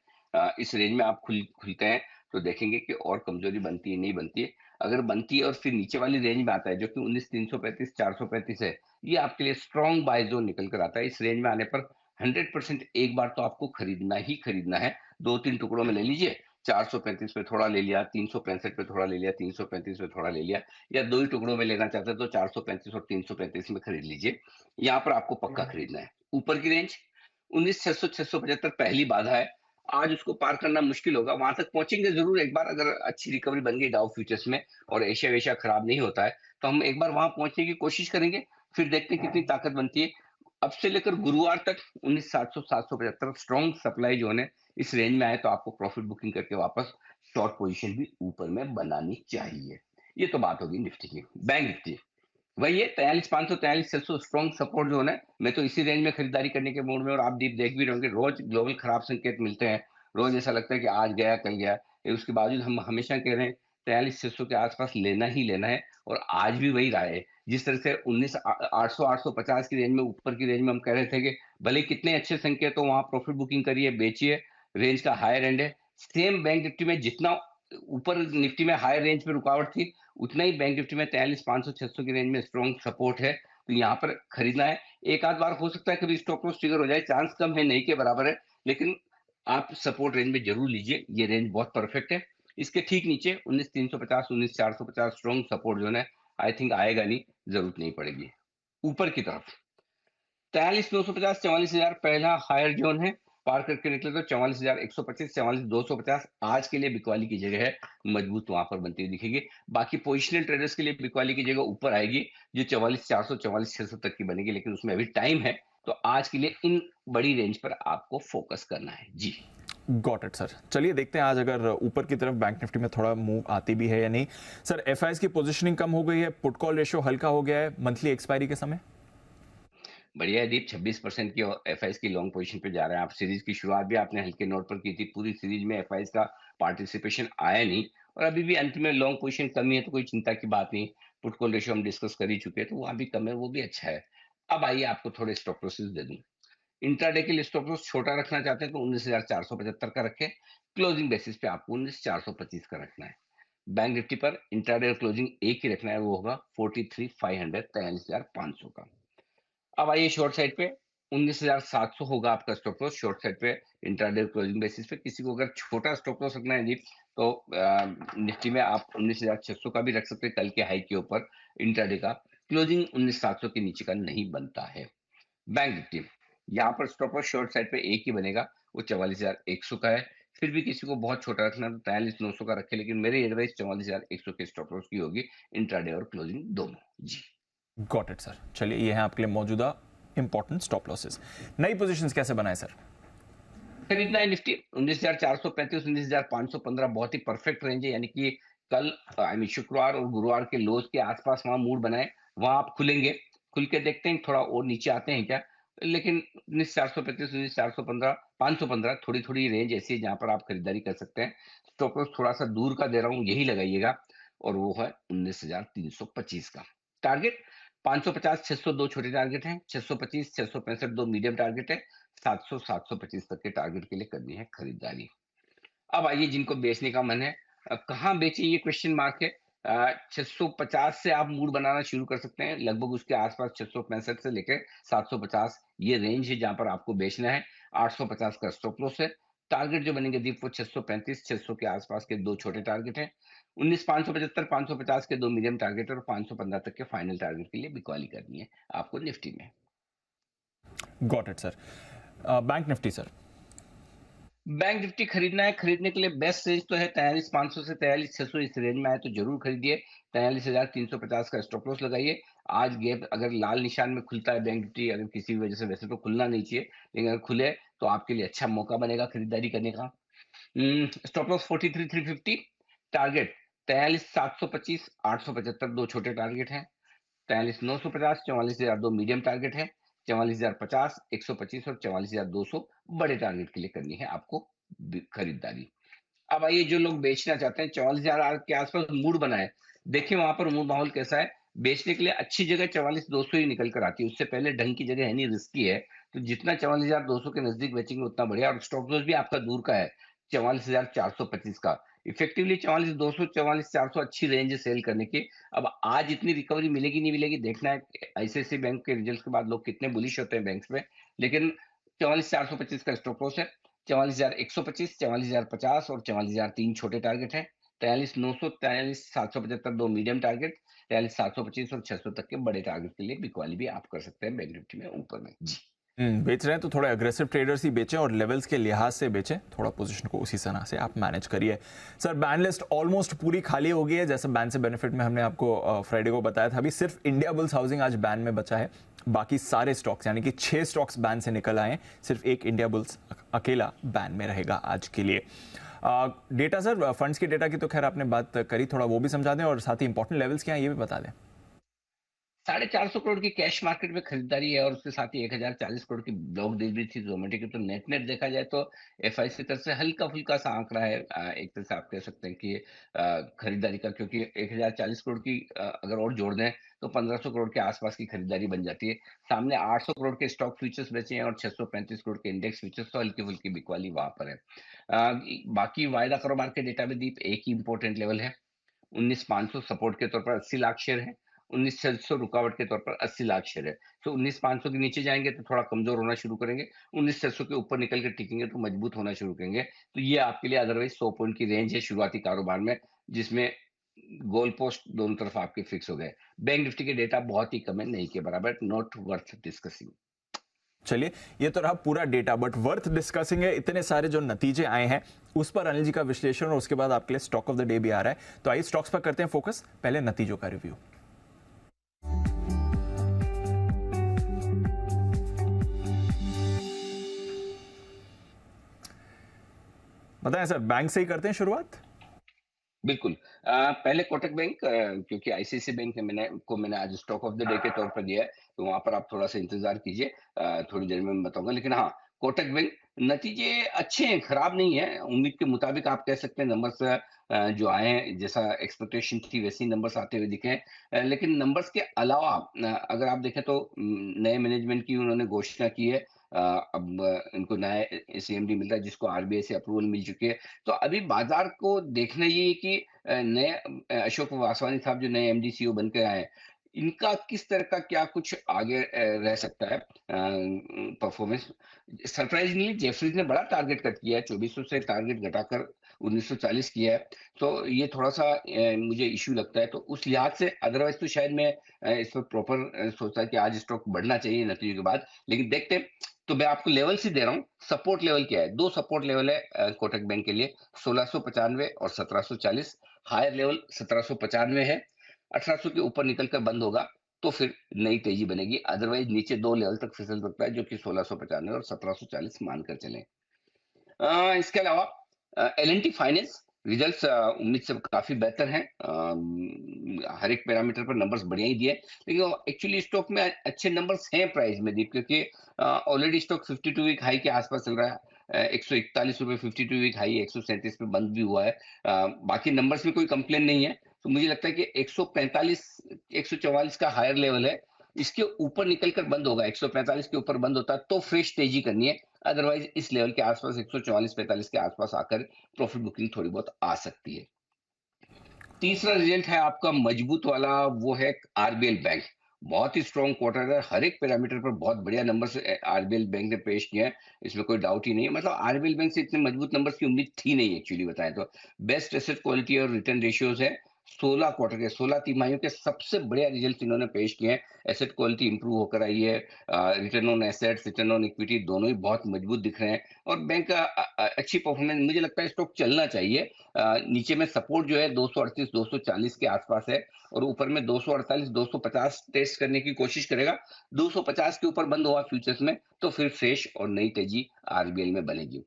इस रेंज में आप खुलते हैं तो देखेंगे कि और कमजोरी बनती है नहीं बनती है। अगर बनती है और फिर नीचे वाली रेंज में आता है जो कि 19,335 435 है, ये आपके लिए स्ट्रॉन्ग बाय जोन निकल कर आता है। इस रेंज में आने पर 100% एक बार तो आपको खरीदना ही खरीदना है। 2-3 टुकड़ों में ले लीजिए। 435 पे थोड़ा ले लिया, 365 पे थोड़ा ले लिया, 335 पे थोड़ा ले लिया, या दो ही टुकड़ों में लेना चाहते हैं तो 435 और 335 में खरीद लीजिए। यहाँ पर आपको पक्का खरीदना है। ऊपर की रेंज 19,600 675 पहली बाधा है। आज उसको पार करना मुश्किल होगा। वहां तक पहुंचेंगे जरूर एक बार, अगर अच्छी रिकवरी बन गई डाउ फ्यूचर्स में और एशिया वेशिया खराब नहीं होता है तो हम एक बार वहां पहुंचने की कोशिश करेंगे। फिर देखते हैं कितनी ताकत बनती है। अब से लेकर गुरुवार तक 19,700 775 स्ट्रॉन्ग सप्लाई जोन है। इस रेंज में आए तो आपको प्रॉफिट बुकिंग करके वापस शॉर्ट पोजीशन भी ऊपर में बनानी चाहिए। ये तो बात होगी निफ्टी की। बैंक निफ्टी वही है, 43,500 43,600 स्ट्रॉन्ग सपोर्ट जोन है। मैं तो इसी रेंज में खरीदारी करने के मूड में, और आप डीप देख भी रहे होंगे रोज ग्लोबल खराब संकेत मिलते हैं। रोज ऐसा लगता है कि आज गया कल गया, उसके बावजूद हम हमेशा कह रहे हैं 43,600 के आसपास लेना ही लेना है और आज भी वही रहा है। जिस तरह से 19,800 850 की रेंज में, ऊपर की रेंज में हम कह रहे थे कि भले कितने अच्छे संकेत हो वहां प्रॉफिट बुकिंग करिए बेचिए, रेंज का हायर एंड है। सेम बैंक निफ्टी में जितना ऊपर निफ्टी में हायर रेंज पे रुकावट थी, उतना ही बैंक निफ्टी में 43,500 600 की रेंज में स्ट्रॉन्ग सपोर्ट है। तो यहाँ पर खरीदना है। एक आध बार हो सकता है कभी स्टॉप लॉस ट्रिगर हो जाए, चांस कम है, नहीं के बराबर है, लेकिन आप सपोर्ट रेंज में जरूर लीजिए। ये रेंज बहुत परफेक्ट है। इसके ठीक नीचे 19,350 19,450 स्ट्रॉन्ग सपोर्ट जोन है। आई थिंक आएगा नहीं, जरूरत नहीं पड़ेगी। ऊपर की तरफ 43,950 44,000 पहला हायर जोन है। पार करके निकले तो 44,125 44,250 आज के लिए बिकवाली की जगह है, मजबूत वहां पर बनती हुई दिखेगी। बाकी पोजिशनल ट्रेडर्स के लिए बिकवाली की जगह ऊपर आएगी जो 44,400 44,600 तक की बनेगी, लेकिन उसमें अभी टाइम है। तो आज के लिए इन बड़ी रेंज पर आपको फोकस करना है। जी गॉट इट सर। चलिए देखते हैं आज अगर ऊपर की तरफ बैंक निफ्टी में थोड़ा मूव आती भी है या नहीं। सर, एफआईएस की पोजीशनिंग कम हो गई है, पुट कॉल रेशियो हल्का हो गया है मंथली एक्सपायरी के समय। बढ़िया है दीप, 26% की एफआईएस की लॉन्ग पोजीशन पे जा रहे हैं आप। सीरीज की शुरुआत भी आपने हल्के नोट पर की थी। पूरी सीरीज में एफआईएस का पार्टिसिपेशन आया नहीं और अभी भी अंत में लॉन्ग पोजीशन कमी है तो कोई चिंता की बात नहीं। पुट कॉल रेशियो हम डिस्कस कर ही चुके हैं, तो वहाँ भी कम है, वो भी अच्छा है। अब आइए आपको थोड़े स्टॉप लॉसेस दे दूँ। इंट्राडे के लिए स्टॉप लॉस छोटा रखना चाहते हैं तो 19,475 का रखें। क्लोजिंग बेसिस पे आपको 19,425 का रखना है। बैंक निफ्टी पर इंट्राडे और क्लोजिंग एक ही रखना है, वो होगा 43,500, 43,500 का। अब आइए शॉर्ट साइड पे 19,700 होगा आपका स्टॉप लॉस शॉर्ट साइड पे इंट्राडे क्लोजिंग बेसिस पे। किसी को अगर छोटा स्टॉप लॉस रखना है जी, तो निफ्टी में आप 19,600 का भी रख सकते हैं, कल के हाई के ऊपर इंट्राडे का। क्लोजिंग 19,700 के नीचे का नहीं बनता है। बैंक निफ्टी यहाँ पर स्टॉप लॉस शॉर्ट साइड पे एक ही बनेगा, वो 44,100 का है। फिर भी किसी को बहुत छोटा रखना है तो 43,900 का रखे, लेकिन मेरी एडवाइस 44,100 के स्टॉप लॉस की होगी, इंट्राडे और क्लोजिंग दोनों जी। Got it sir. चलिए ये है आपके लिए मौजूदा इंपॉर्टेंट स्टॉप लॉसेस। नई पोजीशंस कैसे बनाए सर? खरीदना है निफ्टी 19,435, 19,515 बहुत ही परफेक्ट रेंज है, यानी कि कल आई मीन शुक्रवार और गुरुवार के लोज के आसपास वहां मूड बनाए, वहां आप खुलेंगे। खुल के देखते हैं थोड़ा और नीचे आते हैं क्या, लेकिन 19,435, 19,415, 515 थोड़ी थोड़ी रेंज ऐसी है जहां पर आप खरीदारी कर सकते हैं। स्टॉप लॉस थोड़ा सा दूर का दे रहा हूँ, यही लगाइएगा, और वो है 19,325 का। टारगेट 550, 600 दो छोटे टारगेट हैं, 625, 665 दो मीडियम टारगेट है, 700, 725 तक के टारगेट के लिए करनी है खरीदारी। अब आइए जिनको बेचने का मन है, कहाँ बेचे ये क्वेश्चन मार्क है। 650 से आप मूड बनाना शुरू कर सकते हैं, लगभग उसके आसपास 665 से लेकर 750 ये रेंज है जहां पर आपको बेचना है। 850 का स्टॉप लॉस है। टारगेट जो बनेंगे दीप वो 635, 600 के आसपास के दो छोटे टारगेट हैं। 19,575, 550 के दो मीडियम टारगेट और 515 तक के फाइनल टारगेट के लिए बिकवाली करनी है आपको निफ्टी में। Got it sir. Bank Nifty sir. Bank Nifty खरीदना है, खरीदने के लिए बेस्ट रेंज तो है 43,500 से 43,600, इस रेंज में आए तो जरूर खरीदिए। 43,350 का स्टॉप लॉस लगाइए। आज गैप अगर लाल निशान में खुलता है बैंक निफ्टी, अगर किसी वजह से, वैसे तो खुलना नहीं चाहिए, लेकिन अगर खुले तो आपके लिए अच्छा मौका बनेगा खरीदारी करने का। स्टॉप लॉस 43,350, टारगेट 43,725, 875 दो छोटे टारगेट हैं। 43,950, 44,000 दो मीडियम टारगेट है। 44,050, 125 और 44,200 बड़े टारगेट के लिए करनी है आपको खरीदारी। अब आइए जो लोग बेचना चाहते हैं, 44,000 के आसपास मूड बनाए, देखिए वहां पर मूड माहौल कैसा है। बेचने के लिए अच्छी जगह 44,200 ही निकल कर आती है, उससे पहले ढंग की जगह है नहीं, रिस्की है। तो जितना 44,200 के नजदीक बेचेंगे उतना बढ़िया, और स्टॉप लॉस भी आपका दूर का है 44,425 का। इफेक्टिवली 44,200, 44,400 अच्छी रेंज है सेल करने की। अब आज इतनी रिकवरी मिलेगी नहीं मिलेगी देखना है, आईसीआईसीआई बैंक के रिजल्ट के बाद लोग कितने बुलिश होते हैं बैंक्स में। लेकिन 44,425 का स्टॉप लॉस है। 44,125, 44,050 और 44,003 छोटे टारगेट हैं। 43,900, 43,775 दो मीडियम टारगेट, 43,725 और 600 तक के बड़े टारगेट के लिए बिकवाली भी आप कर सकते हैं बैंक निफ्टी में ऊपर में जी। बेच रहे हैं तो थोड़े अग्रेसिव ट्रेडर्स ही बेचें और लेवल्स के लिहाज से बेचें, थोड़ा पोजीशन को उसी तरह से आप मैनेज करिए। सर बैन लिस्ट ऑलमोस्ट पूरी खाली हो गई है, जैसे बैन से बेनिफिट में हमने आपको फ्राइडे को बताया था। अभी सिर्फ इंडिया बुल्स हाउसिंग आज बैन में बचा है, बाकी सारे स्टॉक्स यानी कि 6 स्टॉक्स बैन से निकल आए हैं, सिर्फ एक इंडिया बुल्स अकेला बैन में रहेगा आज के लिए। डेटा सर, फंड्स के डेटा की तो खैर आपने बात करी, थोड़ा वो भी समझा दें और साथ ही इंपॉर्टेंट लेवल्स क्या हैं ये भी बता दें। 450 करोड़ की कैश मार्केट में खरीदारी है, और उसके साथ ही 1,040 करोड़ की ब्लॉक डील भी थी जोमेटो की। तो नेट नेट देखा जाए तो एफआईसी की तरफ से हल्का फुल्का सा आंकड़ा है, एक तरह से आप कह सकते हैं कि खरीदारी का, क्योंकि 1,040 करोड़ की अगर और जोड़ दें तो 1,500 करोड़ के आसपास की खरीदारी बन जाती है। सामने 800 करोड़ के स्टॉक फ्यूचर्स बेचे हैं और 635 करोड़ के इंडेक्स फ्यूचर्स, तो हल्की फुल्की बिकवाली वहां पर है। बाकी वायदा कारोबार के डेटा में दीप एक ही इंपॉर्टेंट लेवल है, 19,500 सपोर्ट के तौर पर 80 लाख शेयर है, 19,600 रुकावट के तौर पर 80 लाख शेयर है। तो 19,500 के नीचे जाएंगे तो थोड़ा कमजोर होना शुरू करेंगे, 19,600 के ऊपर निकल के टिकेंगे तो मजबूत होना शुरू करेंगे। तो ये आपके लिए अदरवाइज 100 पॉइंट की रेंज है शुरुआती कारोबार में, जिसमें गोल पोस्ट दोनों तरफ आपके फिक्स हो गए। बैंक निफ्टी के डेटा बहुत ही कम है, नहीं के बराबर, नॉट वर्थ डिस्कसिंग। चलिए ये तो रहा पूरा डेटा, बट वर्थ डिस्कसिंग है, इतने सारे जो नतीजे आए हैं उस पर अनिल जी का विश्लेषण और उसके बाद आपके लिए स्टॉक ऑफ द डे भी आ रहा है। तो आइए स्टॉक्स पर करते हैं फोकस, पहले नतीजों का रिव्यू। बताएं सर, बैंक से ही करते हैं शुरुआत। बिल्कुल। पहले कोटक बैंक, क्योंकि आईसीआईसीआई बैंक ने मैंने आज स्टॉक ऑफ द डे के तौर पर दिया है, तो वहां पर आप थोड़ा सा इंतजार कीजिए, थोड़ी देर में मैं बताऊंगा। लेकिन हाँ, कोटक बैंक, नतीजे अच्छे हैं, खराब नहीं है। उम्मीद के मुताबिक आप कह सकते हैं नंबर्स जो आए हैं, जैसा एक्सपेक्टेशन थी वैसे ही नंबर्स आते हुए दिखे हैं। लेकिन नंबर्स के अलावा अगर आप देखें तो नए मैनेजमेंट की उन्होंने घोषणा की है। अब इनको नया सीएमडी मिल रहा है जिसको आरबीआई से अप्रूवल मिल चुकी है। तो अभी बाजार को देखना ये है कि नए अशोक वासवानी साहब जो नए एमडी सीईओ बन के आए हैं, इनका किस तरह का क्या कुछ आगे रह सकता है परफॉर्मेंस। सरप्राइजिंगली जेफरीज ने बड़ा टारगेट कट किया है, 2400 से टारगेट घटाकर 1940 किया है। तो ये थोड़ा-सा मुझे इश्यू लगता है। तो उस लिहाज से अदरवाइज़ तो शायद मैं इस पर प्रॉपर सोचता कि आज स्टॉक बढ़ना चाहिए नतीजों के बाद। लेकिन देखते हैं, तो मैं आपको लेवल्स ही दे रहा हूँ। सपोर्ट लेवल क्या है? 2 सपोर्ट लेवल है कोटक बैंक के लिए, 1695 और 1740। हायर लेवल 1795 है। 1800 के ऊपर निकल कर बंद होगा तो फिर नई तेजी बनेगी। अदरवाइज़ नीचे 2 लेवल तक फिसल सकता है, जो कि 1695 और 1740 मानकर चलें। इसके अलावा एल&टी फाइनेंस रिजल्ट्स उम्मीद से काफी बेहतर हैं। हर एक पैरामीटर पर नंबर्स बढ़िया ही दिए, लेकिन एक्चुअली स्टॉक में अच्छे नंबर्स हैं प्राइस में दीप, क्योंकि ऑलरेडी स्टॉक 52 वीक हाई के आसपास चल रहा है। 141 रुपए 52 वीक हाई 137 पे बंद भी हुआ है। बाकी नंबर्स में कोई कंप्लेन नहीं है। तो मुझे लगता है कि 145 144 का हायर लेवल है, इसके ऊपर निकलकर बंद होगा। 145 के ऊपर बंद होता है तो फ्रेश तेजी करनी है। अदरवाइज इस लेवल के आसपास 144-45 के आसपास आकर प्रॉफिट बुकिंग थोड़ी बहुत आ सकती है। तीसरा रिजल्ट है आपका मजबूत वाला, वो है आरबीएल बैंक। बहुत ही स्ट्रॉन्ग क्वार्टर है, हर एक पैरामीटर पर बहुत बढ़िया नंबर्स आरबीएल बैंक ने पेश किए हैं, इसमें कोई डाउट ही नहीं है। मतलब आरबीएल बैंक से इतने मजबूत नंबर्स की उम्मीद थी नहीं एक्चुअली बताएं तो। बेस्ट एसेट क्वालिटी और रिटर्न रेशियोज है। 16 क्वार्टर के 16 तिमाहियों के सबसे बढ़िया रिजल्ट इन्होंने पेश किए हैं। एसेट क्वालिटी इंप्रूव होकर आई है। Return on assets, return on equity दोनों ही बहुत मजबूत दिख रहे हैं। और बैंक का अच्छी परफॉर्मेंस, मुझे लगता है स्टॉक चलना चाहिए। नीचे में सपोर्ट जो है 238 240 के आसपास है, और ऊपर में 248 250 टेस्ट करने की कोशिश करेगा। 250 के ऊपर बंद हुआ फ्यूचर्स में तो फिर फ्रेश और नई तेजी आरबीएल में बनेगी।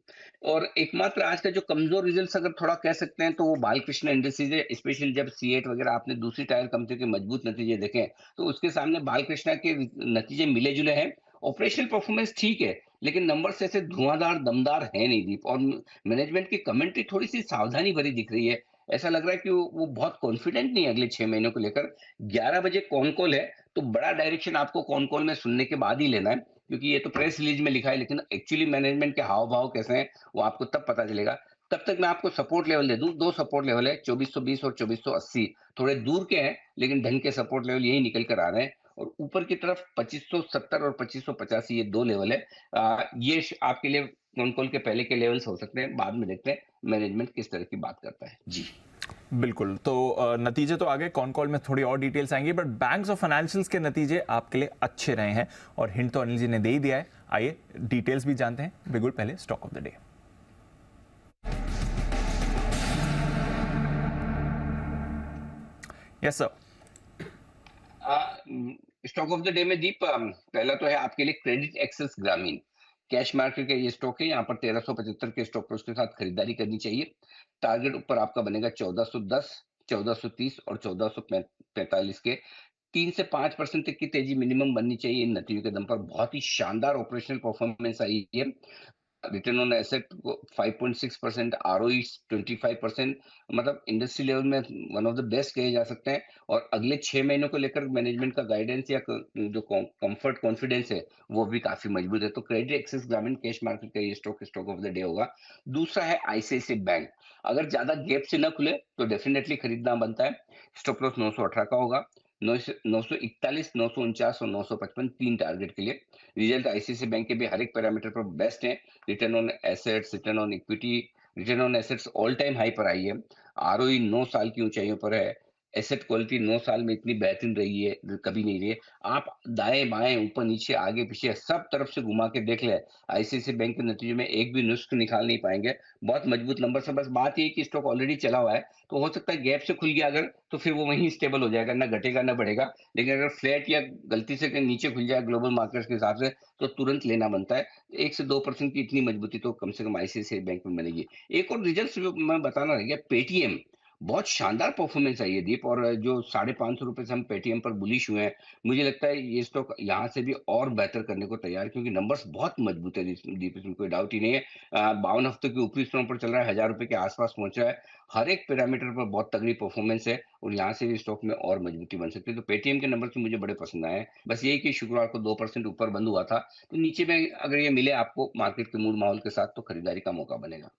और एकमात्र आज का जो कमजोर रिजल्ट अगर थोड़ा कह सकते हैं तो वो बालकृष्ण इंडस्ट्रीज है। स्पेशली जब C8 वगैरह आपने दूसरी टायर कंपनी के मजबूत नतीजे देखे तो उसके सामने बालकृष्ण के नतीजे मिले जुले हैं। ऑपरेशनल परफॉर्मेंस ठीक है, लेकिन नंबर्स ऐसे धुआंधार दमदार है नहीं दीप। और मैनेजमेंट की कमेंट्री थोड़ी सी सावधानी भरी दिख रही है। ऐसा लग रहा है कि वो बहुत कॉन्फिडेंट नहीं है अगले 6 महीनों को लेकर। 11 बजे कॉन कॉल है, तो बड़ा डायरेक्शन आपको कॉन कॉल में सुनने के बाद ही लेना है, क्योंकि ये तो प्रेस रिलीज में लिखा है, लेकिन एक्चुअली मैनेजमेंट के हाव भाव कैसे हैं वो आपको तब पता चलेगा। तब तक मैं आपको सपोर्ट लेवल दे दूं। 2 सपोर्ट लेवल है, 2420 और 2480। थोड़े दूर के हैं, लेकिन ढंग के सपोर्ट लेवल यही निकल कर आ रहे हैं। और ऊपर की तरफ 2570 और 2585 ये 2 लेवल है। ये आपके लिए कॉन कॉल के पहले के लेवल्स हो सकते हैं, बाद में देखते हैं मैनेजमेंट किस तरह की बात करता है। जी बिल्कुल। तो नतीजे तो आगे कॉन कॉल में थोड़ी और डिटेल्स आएंगी, बट बैंक्स और फाइनेंशियल्स के नतीजे आपके लिए अच्छे रहे हैं और हिंट तो अनिल जी ने दे ही दिया है। आइए डिटेल्स भी जानते हैं। बिल्कुल, पहले stock of the day. Yes sir. Stock of the day में दीप पहला तो है आपके लिए क्रेडिट एक्सेस ग्रामीण। कैश मार्केट का ये स्टॉक है, यहाँ पर 1375 के स्टॉक पर उसके साथ खरीदारी करनी चाहिए। टारगेट ऊपर आपका बनेगा 1410, 1430 और 1445 के। 3 से 5% तक की तेजी मिनिमम बननी चाहिए इन नतीजों के दम पर। बहुत ही शानदार ऑपरेशनल परफॉर्मेंस आई है। Return on asset 5.6%, ROE 25%। मतलब इंडस्ट्री लेवल में वन ऑफ द बेस्ट कहे जा सकते हैं। और अगले 6 महीनों को लेकर मैनेजमेंट का गाइडेंस या जो कंफर्ट कॉन्फिडेंस है वो भी काफी मजबूत है। तो क्रेडिट एक्सेस ग्रामीण कैश मार्केट का ये स्टॉक ऑफ द डे होगा। दूसरा है आईसीआईसीआई बैंक। अगर ज्यादा गैप से न खुले तो डेफिनेटली खरीदना बनता है। स्टॉप लॉस 918 का होगा। 941, 949 और 955 3 टारगेट के लिए। रिजल्ट आईसीआईसीआई बैंक के भी हर एक पैरामीटर पर बेस्ट है। Return on assets, return on equity, return on assets all time high पर आई है। आरओई 9 साल की ऊंचाइयों पर है। एसेट क्वालिटी 9 साल में इतनी बेहतरीन रही है, कभी नहीं रही है। आप दाएं बाएं ऊपर नीचे आगे पीछे सब तरफ से घुमा के देख ले, आईसीआईसीआई बैंक के नतीजे में एक भी नुस्ख निकाल नहीं पाएंगे। बहुत मजबूत नंबर से। बस बात ये कि स्टॉक ऑलरेडी चला हुआ है, तो हो सकता है गैप से खुल गया अगर, तो फिर वो वहीं स्टेबल हो जाएगा, ना घटेगा ना बढ़ेगा। लेकिन अगर फ्लैट या गलती से कहीं नीचे खुल जाए ग्लोबल मार्केट्स के हिसाब से, तो तुरंत लेना बनता है। 1 से 2% की इतनी मजबूती तो कम से कम आईसीआईसीआई बैंक में बनेगी। एक और रिजल्ट मैं बताना रह गया, पेटीएम। बहुत शानदार परफॉर्मेंस आई है दीप। और जो ₹550 से हम पेटीएम पर बुलिश हुए हैं, मुझे लगता है ये स्टॉक यहाँ से भी और बेहतर करने को तैयार है, क्योंकि नंबर्स बहुत मजबूत है दीप, इसमें कोई डाउट ही नहीं है। 52 हफ्तों के ऊपरी स्तरों पर चल रहा है, ₹1000 के आस-पास पहुँच रहा है। हर एक पैरामीटर पर बहुत तगड़ी परफॉर्मेंस है और यहाँ से भी स्टॉक में और मजबूती बन सकती है। तो पेटीएम के नंबर तो मुझे बड़े पसंद आए हैं। बस यही कि शुक्रवार को 2% ऊपर बंद हुआ था, तो नीचे में अगर ये मिले आपको मार्केट के मूड माहौल के साथ, तो खरीदारी का मौका बनेगा।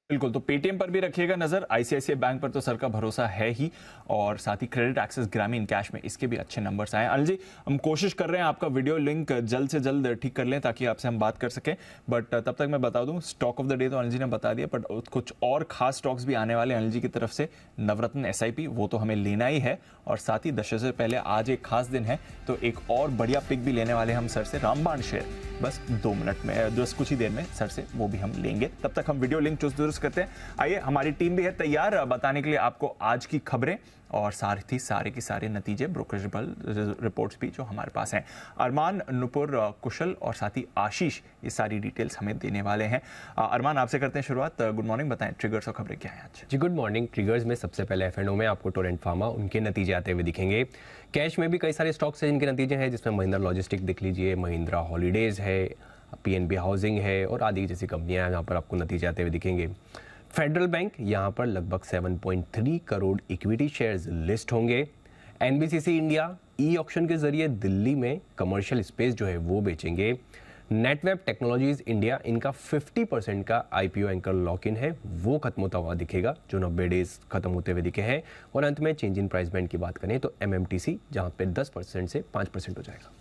बिल्कुल, तो पेटीएम पर भी रखिएगा नजर। आईसीआईसीआई बैंक पर तो सर का भरोसा है ही, और साथ ही क्रेडिट एक्सेस ग्रामीण कैश में इसके भी अच्छे नंबर्स आए। अनिल जी, हम कोशिश कर रहे हैं आपका वीडियो लिंक जल्द से जल्द ठीक कर लें ताकि आपसे हम बात कर सकें, बट तब तक मैं बता दूं स्टॉक ऑफ द डे तो अनिल जी ने बता दिया, बट कुछ और खास स्टॉक्स भी आने वाले अनिल जी की तरफ से। नवरत्न एसआईपी वो तो हमें लेना ही है, और साथ ही दशहरे से पहले आज एक खास दिन है तो एक और बढ़िया पिक भी लेने वाले हम सर से, रामबाण शेयर। बस 2 मिनट में, बस कुछ ही देर में सर से वो भी हम लेंगे। तब तक हम वीडियो लिंक चुस्त दुरुस्त करते हैं। आइए, हमारी टीम भी है तैयार बताने के लिए आपको आज की खबरें और साथ ही सारे के सारे नतीजे, ब्रोकरेजेबल रिपोर्ट्स भी जो हमारे पास हैं। अरमान, नुपुर, कुशल और साथ ही आशीष ये सारी डिटेल्स हमें देने वाले हैं। अरमान, आपसे करते हैं शुरुआत। गुड मॉर्निंग, बताएं ट्रिगर्स और खबरें क्या हैं आज। जी गुड मॉर्निंग। ट्रिगर्स में सबसे पहले F&O में आपको टोरेंट फार्मा उनके नतीजे आते हुए दिखेंगे। कैश में भी कई सारे स्टॉक्स हैं जिनके नतीजे हैं, जिसमें महिंद्रा लॉजिस्टिक दिख लीजिए, महिंद्रा हॉलीडेज है, PNB हाउसिंग है और आदि जैसी कंपनियां हैं, यहाँ पर आपको नतीजे आते हुए दिखेंगे। फेडरल बैंक यहाँ पर लगभग 7.3 करोड़ इक्विटी शेयर्स लिस्ट होंगे। NBCC इंडिया ई ऑक्शन के जरिए दिल्ली में कमर्शियल स्पेस जो है वो बेचेंगे। नेटवेब टेक्नोलॉजीज इंडिया, इनका 50% का IPO एंकर लॉक इन है, वो खत्म होता हुआ दिखेगा जो 90 डेज खत्म होते हुए दिखे हैं। और अंत में चेंज इन प्राइस बैंड की बात करें तो MMTC जहाँ पे 10% से 5% हो जाएगा।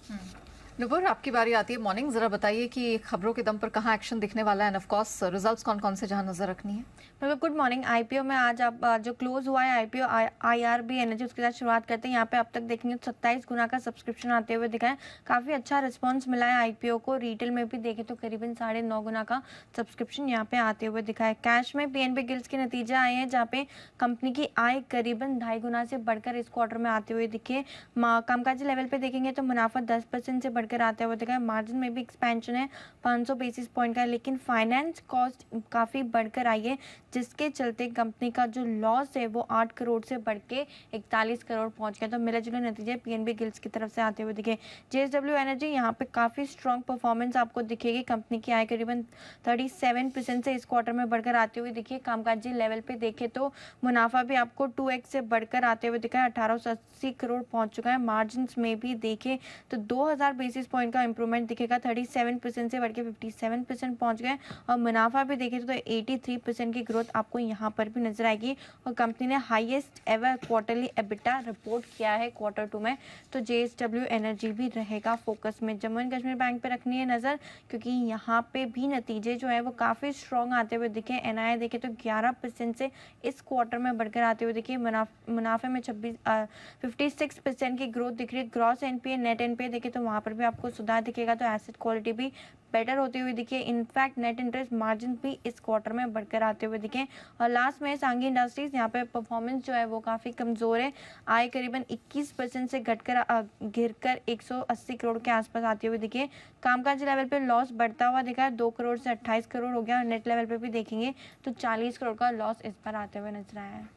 नुपुर, आपकी बारी आती है। मॉर्निंग, जरा बताइए कि खबरों के दम पर कहाँ एक्शन दिखने वाला है, एंड ऑफ कोर्स रिजल्ट्स कौन कौन से जहाँ नजर रखनी है। बिल्कुल, गुड मॉर्निंग। IPO में आज आप जो क्लोज हुआ है IPO IRB एनर्जी, उसके साथ शुरुआत करते हैं। यहाँ पे अब तक देखेंगे 27 गुना का सब्सक्रिप्शन आते हुए दिखा है। काफ़ी अच्छा रिस्पांस मिला है IPO को। रिटेल में भी देखें तो करीबन 9.5 गुना का सब्सक्रिप्शन यहाँ पे आते हुए दिखा है। कैश में PNB गिल्ड्स के नतीजे आए हैं जहाँ पे कंपनी की आय करीबन 2.5 गुना से बढ़कर इस क्वार्टर में आते हुए दिखे। कामकाजी लेवल पे देखेंगे तो मुनाफा 10% से बढ़कर आते हुए दिखा है। मार्जिन में भी एक्सपेंशन है 500 बेसिस पॉइंट का, लेकिन फाइनेंस कॉस्ट काफ़ी बढ़कर आई है, जिसके चलते कंपनी का जो लॉस है वो 8 करोड़ से बढ़ के 41 करोड़ पहुंच गया। तो मिले जुले नतीजे PNB गिल्ड्स की तरफ से आते हुए दिखे। JSW एनर्जी, यहाँ पे काफ़ी स्ट्रॉन्ग परफॉर्मेंस आपको दिखेगी। कंपनी की आय करीबन 37% से इस क्वार्टर में बढ़कर आते हुए दिखी। कामकाजी लेवल पे देखे तो मुनाफा भी आपको 2x से बढ़कर आते हुए दिखा है, 1880 करोड़ पहुंच चुका है। मार्जिन में भी देखे तो 2000 बेसिस पॉइंट का इंप्रूवमेंट दिखेगा, 37% से बढ़ के 57% पहुंच गए। और मुनाफा भी देखे तो 83% की ग्रोथ आपको यहाँ पर भी नजर आएगी। और कंपनी ने highest ever quarterly EBITDA report किया है Q2 में। तो JSW एनर्जी भी रहेगा फोकस में। जम्मू एंड कश्मीर बैंक पे रखनी है नजर, क्योंकि यहाँ पे भी नतीजे जो है वो काफी स्ट्रॉन्ग आते हुए दिखे। NII देखे तो 11% से इस क्वार्टर में बढ़कर आते हुए दिखे। मुनाफे में 56% की ग्रोथ दिख रही है। ग्रॉस NPA नेट NPA देखे तो वहाँ पर भी आपको सुधार दिखेगा। तो एसेट क्वालिटी भी बेटर होती हुई दिखे। इनफैक्ट नेट इंटरेस्ट मार्जिन भी इस क्वार्टर में बढ़कर आते हुए दिखे। और लास्ट में सांगी इंडस्ट्रीज, यहाँ पे परफॉर्मेंस जो है वो काफ़ी कमज़ोर है। आय करीबन 21% से घटकर गिरकर 180 करोड़ के आसपास आते हुए दिखे। कामकाजी लेवल पे लॉस बढ़ता हुआ दिखा है, 2 करोड़ से 28 करोड़ हो गया। और नेट लेवल पे भी देखेंगे तो 40 करोड़ का लॉस इस पर आते हुए नजर आया है।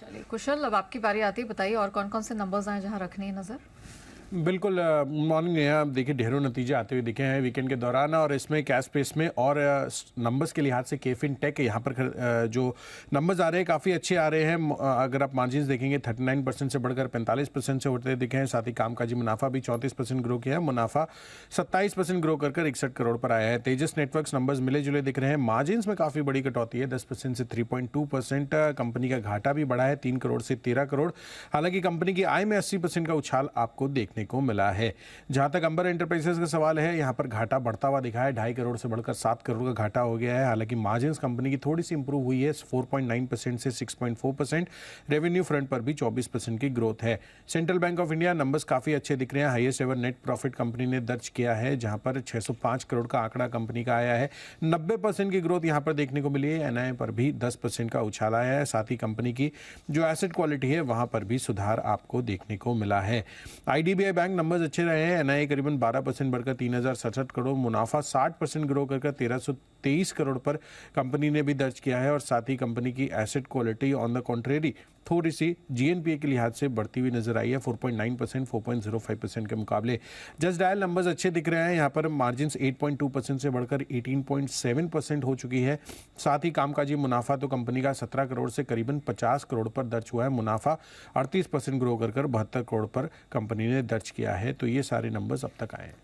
चलिए कुशल, अब आपकी बारी आती है। बताइए और कौन कौन से नंबर्स आए जहाँ रखनी है नजर। बिल्कुल, मॉर्निंग यहाँ देखिए ढेरों नतीजे आते हुए दिखे हैं वीकेंड के दौरान, और इसमें कैश स्पेस में और नंबर्स के लिहाज से केफिन टेक यहाँ पर जो नंबर्स आ रहे हैं काफ़ी अच्छे आ रहे हैं। अगर आप मार्जिन देखेंगे 39% से बढ़कर 45% से होते दिखे हैं। साथ ही कामकाजी मुनाफा भी 34% ग्रो किया है। मुनाफा 27% ग्रो कर 61 करोड़ पर आया है। तेजस नेटवर्क्स नंबर्स मिले जुले दिख रहे हैं। मार्जिन में काफ़ी बड़ी कटौती है, 10% से 3.2%। कंपनी का घाटा भी बढ़ा है 3 करोड़ से 13 करोड़। हालांकि कंपनी की आय में 80% का उछाल आपको देखने को मिला है। जहां तक अंबर एंटरप्राइजेस का सवाल है, यहां पर घाटा बढ़ता हुआ दिखा है। 2.5 करोड़ से बढ़कर 7 करोड़ का घाटा हो गया है। हालांकि मार्जिन कंपनी की थोड़ी सी इंप्रूव हुई है, 4.9% से 6.4%। रेवेन्यू फ्रंट पर भी 24% की ग्रोथ है। Central bank of India numbers काफी अच्छे दिख रहे हैं। Highest ever net profit company ने दर्ज किया है, जहां पर 605 करोड़ का आंकड़ा कंपनी का आया है। 90% की ग्रोथ यहां पर देखने को मिली है। NII पर भी 10% का उछाल आया है। साथ ही कंपनी की जो एसेट क्वालिटी है वहां पर भी सुधार आपको देखने को मिला है। IDBI आई बैंक नंबर्स अच्छे रहे हैं। एनआईए करीबन 12% बढ़कर 3067 करोड़, मुनाफा 60% ग्रो कर 1323 करोड़ पर कंपनी ने भी दर्ज किया है। और साथ ही कंपनी की asset quality on the contrary थोड़ी सी जीएनपीए के लिहाज से बढ़ती हुई नजर आई है 4.9% 4.05% के मुकाबले। जस्ट डायल नंबर्स अच्छे दिख रहे हैं। यहाँ पर मार्जिन 8.2% से बढ़कर 18.7% हो चुकी है। साथ ही कामकाजी मुनाफा तो कंपनी का 17 करोड़ से करीबन 50 करोड़ पर दर्ज हुआ है। मुनाफा 38% ग्रो कर 72 करोड़ पर कंपनी ने दर्ज किया है। तो ये सारे नंबर्स अब तक आए हैं।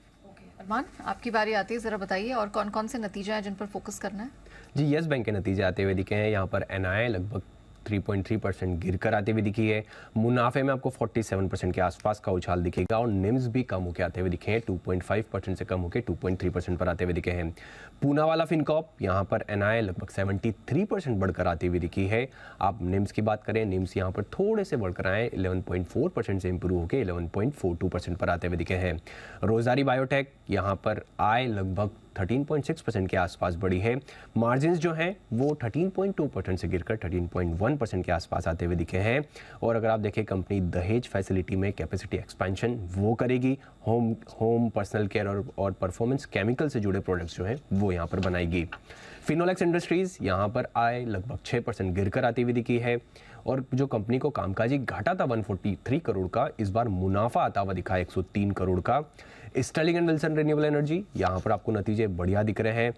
अरमान, आपकी बारी आती है, जरा बताइए और कौन कौन से नतीजे हैं जिन पर फोकस करना है? जी, यस बैंक के नतीजे आते हुए दिखे हैं। यहाँ पर एनआईए लगभग 3.3% गिर कर आते हुए दिखी है। मुनाफे में आपको 47% के आसपास का उछाल दिखेगा और निम्स भी कम होकर आते हुए दिखे हैं। 2.5% से कम होकर 2.3% पर आते हुए दिखे हैं। पूना वाला फिनकॉप, यहाँ पर एनआईए लगभग 73% बढ़कर आती हुई दिखी है। आप निम्स की बात करें, निम्स यहाँ पर थोड़े से बढ़कर आए, 11.4% से इंप्रूव होकर 11.42% पर आते हुए दिखे हैं। रोजारी बायोटेक, यहाँ पर आय लगभग 13.6% के आसपास बढ़ी है। मार्जिन्स जो हैं वो 13.2% से गिरकर 13.1% के आसपास आते हुए दिखे हैं। और अगर आप देखें, कंपनी दहेज फैसिलिटी में कैपेसिटी एक्सपेंशन वो करेगी। होम पर्सनल केयर और परफॉर्मेंस केमिकल से जुड़े प्रोडक्ट्स जो हैं वो यहाँ पर बनाएगी। फिनोलेक्स इंडस्ट्रीज, यहाँ पर आय लगभग 6% गिरकर आती हुई दिखी है। और जो कंपनी को कामकाजी घाटा था 143 करोड़ का, इस बार मुनाफा आता हुआ दिखा 103 करोड़ का। Sterling and Wilson renewable energy, यहाँ पर आपको नतीजे बढ़िया दिख रहे हैं।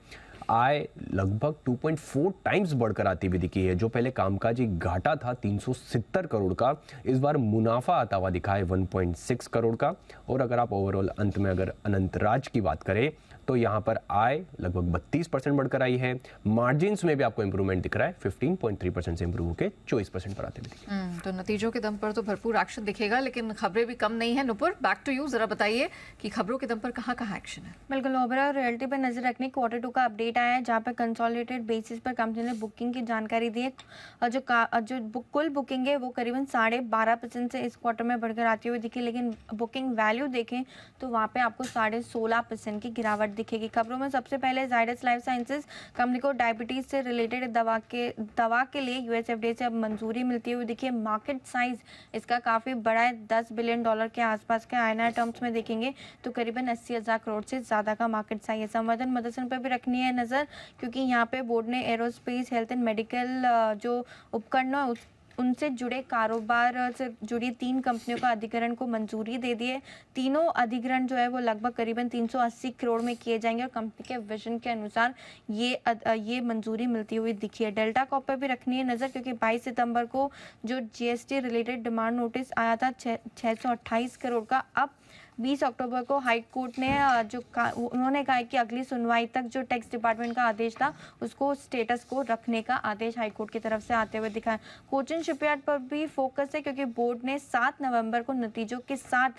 आय लगभग 2.4 टाइम्स बढ़कर आती हुई दिखी है। जो पहले कामकाजी घाटा था 370 करोड़ का, इस बार मुनाफा आता हुआ दिखा है 1.6 करोड़ का। और अगर आप ओवरऑल अंत में अगर अनंतराज की बात करें तो यहाँ पर आय लगभग 32% बढ़कर आई है। मार्जिन्स में भी आपको इंप्रूवमेंट दिख रहा है, 15.3% से इंप्रूव होकर 24% पर आते हुए। तो नतीजों के दम पर तो भरपूर एक्शन दिखेगा, लेकिन खबरें भी कम नहीं है। नुपुर, बैक टू यू, जरा बताइए कि खबरों के दम पर कहाँ कहाँ एक्शन है? बिल्कुल, ओबरा और रॉयल्टी पर नजर रखने Q2 का अपडेट आया है, जहाँ पर कंसोलिडेटेड बेसिस पर कंपनी ने बुकिंग की जानकारी दी है। और जो कुल बुकिंग है वो करीबन 12.5% से इस क्वार्टर में बढ़कर आती हुई दिखी, लेकिन बुकिंग वैल्यू देखें तो वहाँ पे आपको 16.5% की गिरावट दिखेगी। खबरों में सबसे पहले जायडस लाइफ साइंसेज, कंपनी को डायबिटीज से रिलेटेड दवा के लिए यूएसएफडीए से अब मंजूरी मिलती हुई दिखी है। मार्केट साइज इसका काफ़ी बड़ा है, $10 बिलियन के आसपास के INR टर्म्स में देखेंगे तो करीबन 80,000 करोड़ से ज़्यादा का मार्केट साइज है। संवर्धन मदरसन पर भी रखनी है नज़र, क्योंकि यहाँ पे बोर्ड ने एरोस्पेस, हेल्थ एंड मेडिकल जो उपकरण है उनसे जुड़े कारोबार से जुड़ी 3 कंपनियों का अधिग्रहण को मंजूरी दे दी है। तीनों अधिग्रहण जो है वो लगभग करीबन 380 करोड़ में किए जाएंगे और कंपनी के विजन के अनुसार ये मंजूरी मिलती हुई दिखी है। डेल्टा कॉप पर भी रखनी है नज़र, क्योंकि 22 सितंबर को जो GST रिलेटेड डिमांड नोटिस आया था 628 करोड़ का, अब 20 अक्टूबर को हाई कोर्ट ने उन्होंने कहा कि अगली सुनवाई तक जो टैक्स डिपार्टमेंट का आदेश था उसको स्टेटस को रखने का आदेश हाई कोर्ट की तरफ से आते हुए दिखा है। कोचिन शिपयार्ड पर भी फोकस है, क्योंकि बोर्ड ने 7 नवंबर को नतीजों के साथ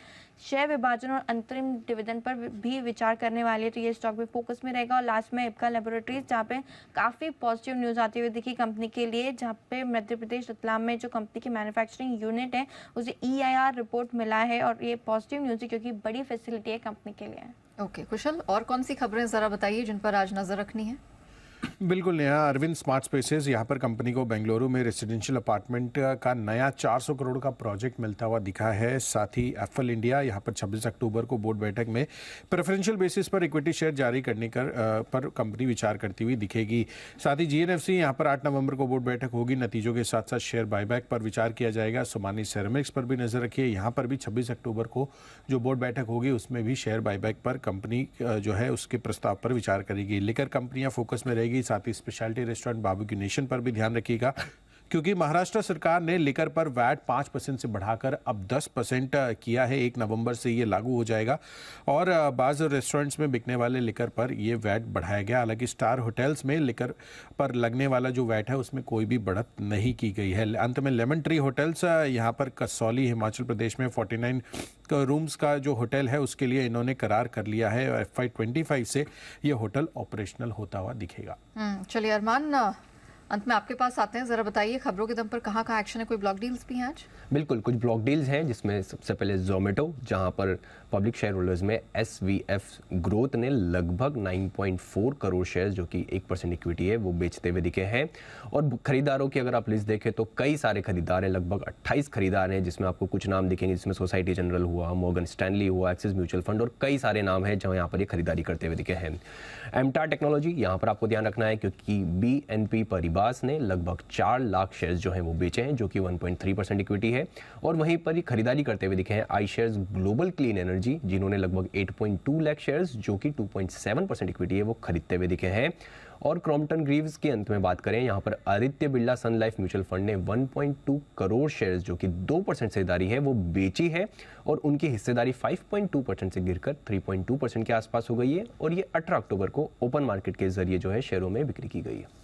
शेयर विभाजन और अंतरिम डिविडेंड पर भी विचार करने वाली है, तो ये स्टॉक भी फोकस में रहेगा। और लास्ट में इप्का लेबोरेटरीज, जहाँ पे काफ़ी पॉजिटिव न्यूज़ आती हुई दिखी कंपनी के लिए, जहाँ पे मध्य प्रदेश रतलाम में जो कंपनी की मैन्युफैक्चरिंग यूनिट है उसे EIR रिपोर्ट मिला है और ये पॉजिटिव न्यूज़ है क्योंकि बड़ी फैसिलिटी है कंपनी के लिए। ओके कुशल, और कौन सी खबरें ज़रा बताइए जिन पर आज नज़र रखनी है? बिल्कुल नेहा, अरविंद स्मार्ट स्पेसेस, यहाँ पर कंपनी को बेंगलुरु में रेजिडेंशियल अपार्टमेंट का नया 400 करोड़ का प्रोजेक्ट मिलता हुआ दिखा है। साथ ही एफएल इंडिया यहाँ पर 26 अक्टूबर को बोर्ड बैठक में प्रेफरेंशियल बेसिस पर इक्विटी शेयर जारी करने पर कंपनी विचार करती हुई दिखेगी। साथ ही GNFC यहाँ पर 8 नवंबर को बोर्ड बैठक होगी, नतीजों के साथ साथ शेयर बायबैक पर विचार किया जाएगा। सोमानी सेरेमिक्स पर भी नजर रखिए, यहाँ पर भी 26 अक्टूबर को जो बोर्ड बैठक होगी उसमें भी शेयर बायबैक पर कंपनी जो है उसके प्रस्ताव पर विचार करेगी। लिकर कंपनियां फोकस में रहेगी, साथ ही स्पेशलिटी रेस्टोरेंट बारबेक्यू नेशन पर भी ध्यान रखिएगा, क्योंकि महाराष्ट्र सरकार ने लिकर पर वैट 5% से बढ़ाकर अब 10% किया है। 1 नवंबर से ये लागू हो जाएगा और बाज़ रेस्टोरेंट्स में बिकने वाले लिकर पर ये वैट बढ़ाया गया। हालांकि स्टार होटल्स में लिकर पर लगने वाला जो वैट है उसमें कोई भी बढ़त नहीं की गई है। अंत में लेमन ट्री होटल्स, यहाँ पर कसौली हिमाचल प्रदेश में 49 रूम्स का जो होटल है उसके लिए इन्होंने करार कर लिया है और FY25 से ये होटल ऑपरेशनल होता हुआ दिखेगा। चलिए अरमान, अंत में आपके पास आते हैं, जरा बताइए खबरों के दम पर कहाँ कहाँ एक्शन है, कोई ब्लॉक डील्स भी हैं आज? बिल्कुल, कुछ ब्लॉक डील्स हैं जिसमें सबसे पहले जोमेटो, जहां पर पब्लिक शेयर होल्डर्स में SVF ग्रोथ ने लगभग 9.4 करोड़ शेयर्स, जो कि 1% इक्विटी है, वो बेचते हुए दिखे हैं। और खरीदारों की अगर आप लिस्ट देखें तो कई सारे खरीदार हैं, लगभग 28 खरीदार हैं, जिसमें आपको कुछ नाम दिखेंगे, जिसमें सोसाइटी जनरल हुआ, मॉर्गन स्टैनली हुआ, एक्सिस म्यूचुअल फंड और कई सारे नाम हैं जहाँ यहाँ पर ये खरीदारी करते हुए दिखे हैं। एमटार टेक्नोलॉजी, यहाँ पर आपको ध्यान रखना है क्योंकि BNP परिबास ने लगभग 4 लाख शेयर्स जो हैं वो बेचे हैं, जो कि 1.3% इक्विटी है। और वहीं पर ही खरीदारी करते हुए दिखे हैं आई शेयर्स ग्लोबल क्लीन एनर्जी, जिन्होंने लगभग 8.2 लाख शेयर्स, जो कि 2.7% इक्विटी है, वो खरीदते हुए दिखे हैं। और क्रॉम्पटन ग्रीव्स के अंत में बात करें, यहाँ पर आदित्य बिरला सन लाइफ म्यूचुअल फंड ने 1.2 करोड़ शेयर्स, जो कि 2% हिस्सेदारी है, वो बेची है और उनकी हिस्सेदारी 5.2% से गिरकर 3.2% के आसपास हो गई है। और ये 18 अक्टूबर को ओपन मार्केट के जरिए जो है शेयरों में बिक्री की गई है।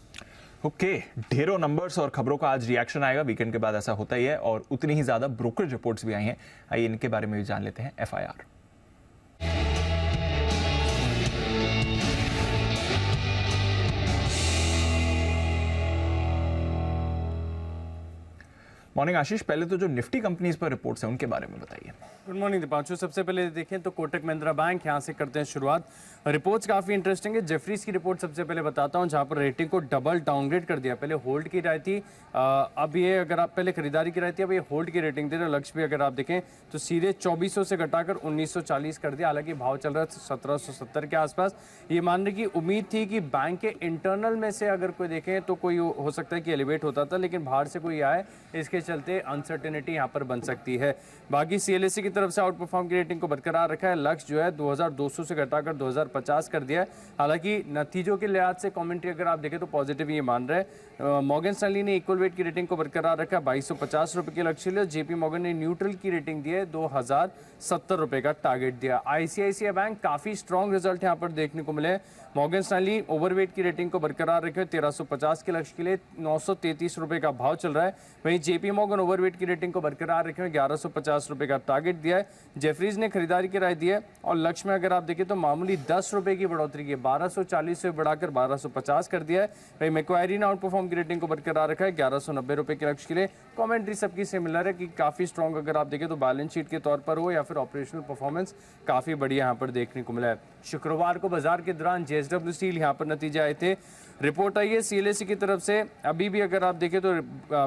ओके, ढेरों नंबर्स और खबरों का आज रिएक्शन आएगा, वीकेंड के बाद ऐसा होता ही है, और उतनी ही ज्यादा ब्रोकरेज रिपोर्ट्स भी आई हैं। आइए इनके बारे में भी जान लेते हैं। FIR मॉर्निंग आशीष, पहले तो जो निफ्टी कंपनीज पर रिपोर्ट्स हैं उनके बारे में बताइए। Good morning Deepanshu. सबसे पहले देखें तो कोटक महिंद्रा बैंक, यहाँ से करते हैं शुरुआत। रिपोर्ट्स काफ़ी इंटरेस्टिंग है। जेफरीज की रिपोर्ट सबसे पहले बताता हूँ, जहाँ पर रेटिंग को डबल डाउनग्रेड कर दिया। पहले होल्ड की राय थी, अब ये अगर आप पहले खरीदारी की राय थी, अब ये होल्ड की रेटिंग दे रहे। लक्ष्य भी अगर आप देखें तो सीधे 2400 से घटाकर 1940 कर दिया। हालांकि भाव चल रहा है 1770 के आसपास। ये मानने की उम्मीद थी कि बैंक के इंटरनल में से अगर कोई देखें तो कोई हो सकता है कि एलिवेट होता था, लेकिन बाहर से कोई आए, इसके चलते अनसर्टेनिटी यहाँ पर बन सकती है। बाकी CLSA की तरफ से आउट परफॉर्म की रेटिंग को बरकरार रखा है। लक्ष्य जो है 2200 से घटाकर 2050 कर दिया है। हालांकि नतीजों के लिहाज से कमेंट्री अगर आप देखें तो पॉजिटिव ये मान रहे हैं। मॉर्गन स्टैनली ने इक्वल वेट की रेटिंग को बरकरार रखा, 2250 रुपए के लक्ष्य लिए। JP मॉर्गन ने न्यूट्रल की रेटिंग दी है, 2070 रुपए का टारगेट दिया। ICICI बैंक काफी स्ट्रॉन्ग रिजल्ट यहाँ पर देखने को मिले। मॉर्गन स्टैनली ओवरवेट की रेटिंग को बरकरार रखे, 1350 के लक्ष्य के लिए 933 रुपए का भाव चल रहा है। वहीं JP मॉर्गन ओवरवेट की रेटिंग को बरकरार रखे, 1150 रुपए का टारगेट दिया है। जेफरीज ने खरीदारी की राय दी है और लक्ष्य में अगर आप देखें तो मामूली 10 रुपए की बढ़ोतरी की, 1240 से बढ़ाकर 1250 कर दिया है। वहीं मैक्वायरी ने आउट परफॉर्म की रेटिंग को बरकरार रखा है, 1190 रुपए के लक्ष्य के लिए। कमेंट्री सबकी सिमिलर है कि काफी स्ट्रॉन्ग अगर आप देखें तो बैलेंस शीट के तौर पर हो या फिर ऑपरेशनल परफॉर्मेंस काफी बढ़िया यहाँ पर देखने को मिला है। शुक्रवार को बाजार के दौरान JSW स्टील यहाँ पर नतीजे आए थे। रिपोर्ट आई है CLSA की तरफ से, अभी भी अगर आप देखें तो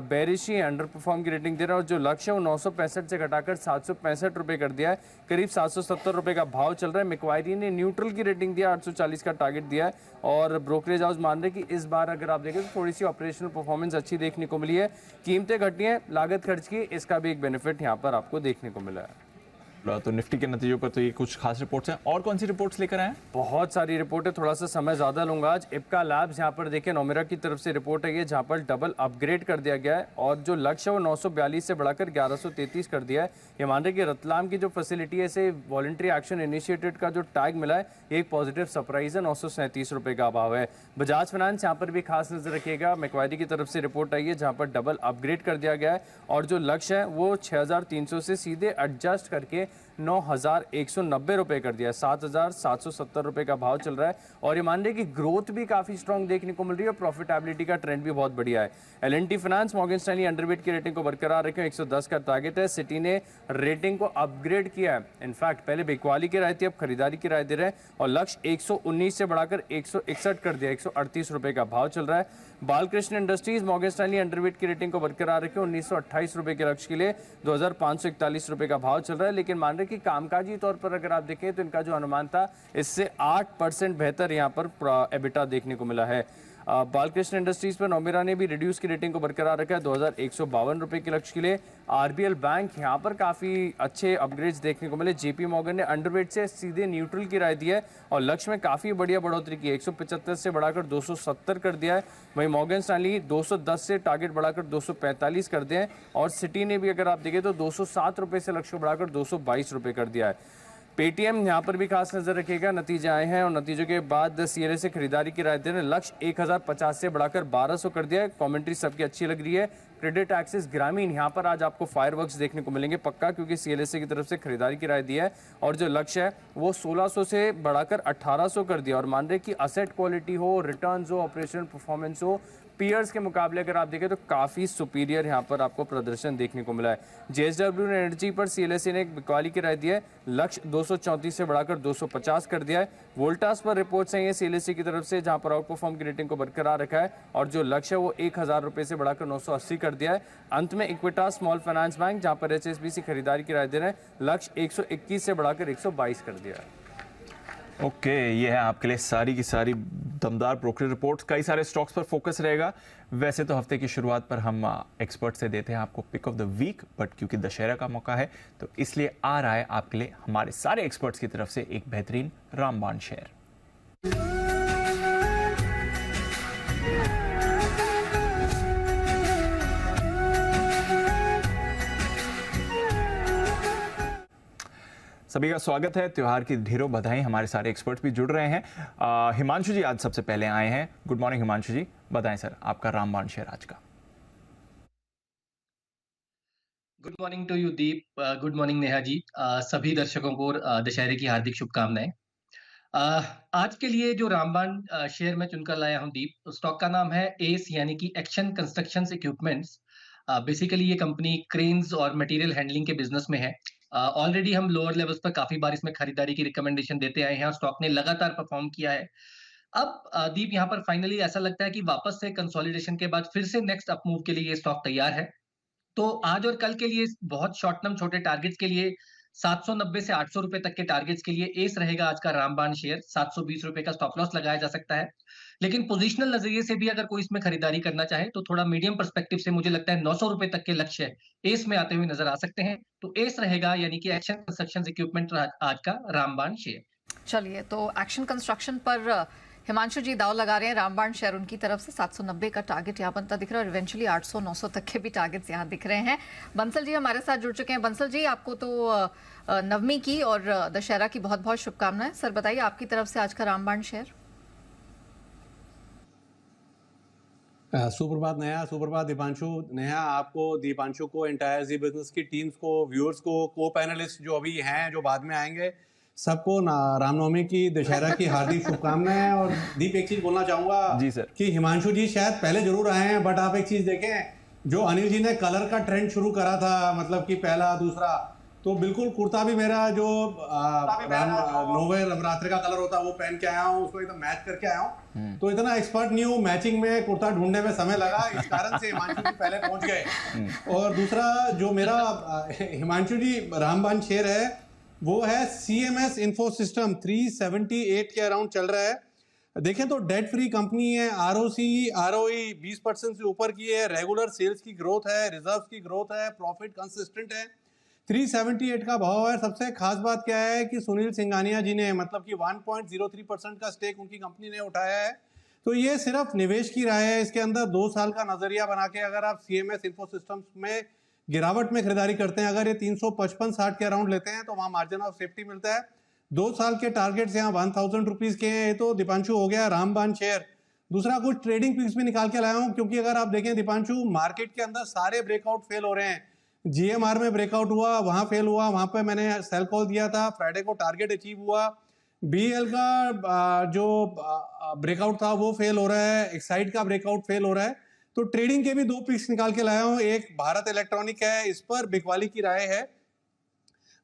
बेरिश ही अंडर परफॉर्म की रेटिंग दे रहा है और जो लक्ष्य है वो 965 से घटाकर 765 रुपए कर दिया है, करीब 770 रुपए का भाव चल रहा है। मैक्वायरी ने न्यूट्रल की रेटिंग दिया, 840 का टारगेट दिया है और ब्रोकरेज हाउस मान रहे कि इस बार अगर आप देखें तो थोड़ी सी ऑपरेशनल परफॉर्मेंस अच्छी देखने को मिली है। कीमतें घटी हैं, लागत खर्च की, इसका भी एक बेनिफिट यहाँ पर आपको देखने को मिला है। तो निफ्टी के नतीजों पर तो ये कुछ खास रिपोर्ट्स हैं। और कौन सी रिपोर्ट्स लेकर आए हैं? बहुत सारी रिपोर्टें, थोड़ा सा समय ज्यादा लूंगा आज। इप्का लैब्स यहाँ पर देखें, नोमेरा की तरफ से रिपोर्ट है ये, जहाँ पर डबल अपग्रेड कर दिया गया है और जो लक्ष्य है वो 942 से बढ़ाकर 1133 कर दिया है। ये मान रहे कि रतलाम की जो फैसिलिटी है, इसे वॉलंटरी एक्शन इनिशिएटेड का जो टैग मिला है, ये एक पॉजिटिव सरप्राइज है। 937 रुपए का अभाव है। बजाज फाइनेंस यहाँ पर भी खास नजर रखिएगा। मैक्वायरी की तरफ से रिपोर्ट आई है, जहाँ पर डबल अपग्रेड कर दिया गया है और जो लक्ष्य है वो 6300 से सीधे एडजस्ट करके 9190 रुपए कर दिया है। 7770 रुपए का भाव चल रहा है और ये मान रहे कि ग्रोथ भी काफी स्ट्रांग देखने को मिल रही है और प्रॉफिटेबिलिटी का ट्रेंड भी बहुत बढ़िया है। L&T finance, Morgan Stanley underweight की रेटिंग को बरकरार रखे, 110 का टारगेट है। सिटी ने रेटिंग को अपग्रेड किया है। इनफैक्ट पहले बिकवाली की राय थी, अब खरीदारी की राय दे रहे हैं और लक्ष्य 119 से बढ़ाकर 161 कर दिया, 138 रुपए का भाव चल रहा है। Balkrishna industries, Morgan Stanley underweight की रेटिंग को बरकरार रखे, 1928 रुपए के लक्ष्य के लिए 2541 रुपए का भाव चल रहा है। लेकिन मान रहे कि कामकाजी तौर पर अगर आप देखें तो इनका जो अनुमान था इससे 8% बेहतर यहाँ पर एबिटा देखने को मिला है। बालकृष्ण इंडस्ट्रीज पर नोमेरा ने भी रिड्यूस की रेटिंग को बरकरार रखा है, 2152 रुपए के लक्ष्य के लिए। RBL बैंक यहाँ पर काफी अच्छे अपग्रेड्स देखने को मिले। JP मॉर्गन ने अंडरवेट से सीधे न्यूट्रल की राय दी है और लक्ष्य में काफी बढ़िया बढ़ोतरी की है, 175 से बढ़ाकर 270 कर दिया है। वहीं मॉर्गन स्टैनली 210 से टारगेट बढ़ाकर 245 कर दिया है और सिटी ने भी अगर आप देखें तो 207 रुपए से लक्ष्य बढ़ाकर 222 रुपए कर दिया है। पेटीएम यहाँ पर भी खास नजर रखिएगा, नतीजे आए हैं और नतीजों के बाद CLSA से खरीदारी की राय दे रहे हैं। लक्ष्य 1050 से बढ़ाकर 1200 कर दिया है। कमेंट्री सबकी अच्छी लग रही है, क्रेडिट एक्सिस ग्रामीण, यहाँ पर आज आपको फायरवर्क्स देखने को मिलेंगे पक्का, क्योंकि CLSA की तरफ से खरीदारी की राय दिया है और जो लक्ष्य है वो 1600 से बढ़ाकर 1800 कर दिया। और मान रहे कि असेट क्वालिटी हो, रिटर्न्स हो, ऑपरेशनल परफॉर्मेंस हो, पीयर्स के मुकाबले अगर आप देखें तो काफ़ी सुपीरियर यहाँ पर आपको प्रदर्शन देखने को मिला है। JSW एनर्जी पर CLSA ने एक बिकवाली की राय दी है, लक्ष्य 234 से बढ़ाकर 250 कर दिया है। वोल्टास पर रिपोर्ट्स हैं ये CLSA की तरफ से, जहाँ पर आउट परफॉर्म की रेटिंग को बरकरार रखा है और जो लक्ष्य है वो 1000 रुपये से बढ़ाकर 980 कर दिया है। अंत में इक्विटास स्मॉल फाइनेंस बैंक, जहाँ पर HSBC खरीदारी की राय दे रहे हैं, लक्ष्य 121 से बढ़ाकर 122 कर दिया है। ओके, ये है आपके लिए सारी की सारी दमदार ब्रोकरेज रिपोर्ट्स। कई सारे स्टॉक्स पर फोकस रहेगा। वैसे तो हफ्ते की शुरुआत पर हम एक्सपर्ट से देते हैं आपको pick of the week, but क्योंकि दशहरा का मौका है तो इसलिए आ रहा है आपके लिए हमारे सारे एक्सपर्ट्स की तरफ से एक बेहतरीन रामबाण शेयर। सभी का स्वागत है। त्योहार की ढेरों बधाई। हमारे सारे एक्सपर्ट भी जुड़ रहे हैं। हिमांशु जी आज सबसे पहले आए हैं। गुड मॉर्निंग हिमांशु जी, बताएं सर आपका रामबाण शेयर आज का। Good morning to you Deep, good morning Neha ji. सभी दर्शकों को दशहरे की हार्दिक शुभकामनाएं। आज के लिए जो रामबाण शेयर में चुनकर लाया हूं दीप, स्टॉक का नाम है एस यानी कि एक्शन कंस्ट्रक्शन इक्विपमेंट्स। बेसिकली ये कंपनी क्रेन्स और मटेरियल हैंडलिंग के बिजनेस में है। ऑलरेडी हम लोअर लेवल्स पर काफी बार इसमें खरीदारी की रिकमेंडेशन देते आए हैं। स्टॉक ने लगातार परफॉर्म किया है। अब दीप यहाँ पर फाइनली ऐसा लगता है कि वापस से कंसोलिडेशन के बाद फिर से नेक्स्ट अप मूव के लिए ये स्टॉक तैयार है। तो आज और कल के लिए बहुत शॉर्ट टर्म छोटे टारगेट्स के लिए 790 से 800 रुपए तक के टारगेट्स के लिए एस रहेगा आज का रामबाण शेयर। 720 रुपए का स्टॉप लॉस लगाया जा सकता है, लेकिन पोजिशनल नजरिए से भी अगर कोई इसमें खरीदारी करना चाहे तो थोड़ा मीडियम पर्सपेक्टिव से मुझे लगता है 900 रुपए तक के लक्ष्य एस में आते हुए नजर आ सकते हैं। तो एस रहेगा यानी कि एक्शन कंस्ट्रक्शन इक्विपमेंट आज का रामबाण शेयर। चलिए, तो एक्शन कंस्ट्रक्शन पर हिमांशु जी दाव लगा रहे हैं। रामबाण शेयर उनकी तरफ से 790 का टारगेट यहाँ बनता दिख रहा है और इवेंचुअली 800-900 तक के भी टारगेट्स यहाँ दिख रहे हैं। बंसल जी हमारे साथ जुड़ चुके हैं। बंसल जी, आपको तो नवमी की और दशहरा की बहुत बहुत शुभकामनाएं। सर बताइए आपकी तरफ से आज का रामबाण शेयर। सुप्रभात नेहा, सुप्रभात दीपांशु। नेहा, आपको, दीपांशु को, एंटायर जी बिजनेस की टीम्स को, व्यूअर्स को पैनलिस्ट जो अभी हैं, जो बाद में आएंगे, सबको रामनवमी की, दशहरा की हार्दिक शुभकामनाएं। और दीप, एक चीज बोलना चाहूंगा जी सर कि हिमांशु जी शायद पहले जरूर आए हैं, बट आप एक चीज देखें, जो अनिल जी ने कलर का ट्रेंड शुरू करा था, मतलब कि पहला दूसरा, तो बिल्कुल कुर्ता भी मेरा जो नौवे नवरात्र का कलर होता है वो पहन के आया हूँ, उसको एकदम मैच करके आया हूँ। तो इतना एक्सपर्ट नहीं हूँ मैचिंग में, कुर्ता ढूंढने में समय लगा, इस कारण से हिमांशु जी पहले पहुंच गए। और दूसरा जो मेरा हिमांशु जी रामबाण शेयर है वो है CMS इन्फो सिस्टम। 378 के अराउंड चल रहा है। देखें तो डेट फ्री कंपनी है, ROC ROE 20% से ऊपर की है, रेगुलर सेल्स की ग्रोथ है, रिजर्व की ग्रोथ है, प्रॉफिट कंसिस्टेंट है। 378 का भाव है। सबसे खास बात क्या है कि सुनील सिंघानिया जी ने, मतलब कि 1.03% का स्टेक उनकी कंपनी ने उठाया है। तो ये सिर्फ निवेश की राय है। इसके अंदर 2 साल का नजरिया बना के अगर आप CMS इन्फो सिस्टम्स में गिरावट में खरीदारी करते हैं, अगर ये 355-60 के अराउंड लेते हैं तो वहां मार्जिन ऑफ सेफ्टी मिलता है। 2 साल के टारगेट्स यहाँ 1000 रुपीज के हैं। तो दीपांशु हो गया रामबाण शेयर। दूसरा कुछ ट्रेडिंग पिक्स भी निकाल के लाया हूँ, क्योंकि अगर आप देखें दीपांशु, मार्केट के अंदर सारे ब्रेकआउट फेल हो रहे हैं। GMR में ब्रेकआउट हुआ, वहां फेल हुआ, वहां पे मैंने सेल कॉल दिया था, फ्राइडे को टारगेट अचीव हुआ। BL का जो ब्रेकआउट था वो फेल हो रहा है, एक्साइड का ब्रेकआउट फेल हो रहा है। तो ट्रेडिंग के भी 2 पिक्स निकाल के लाया हूं। एक भारत इलेक्ट्रॉनिक है, इस पर बिकवाली की राय है,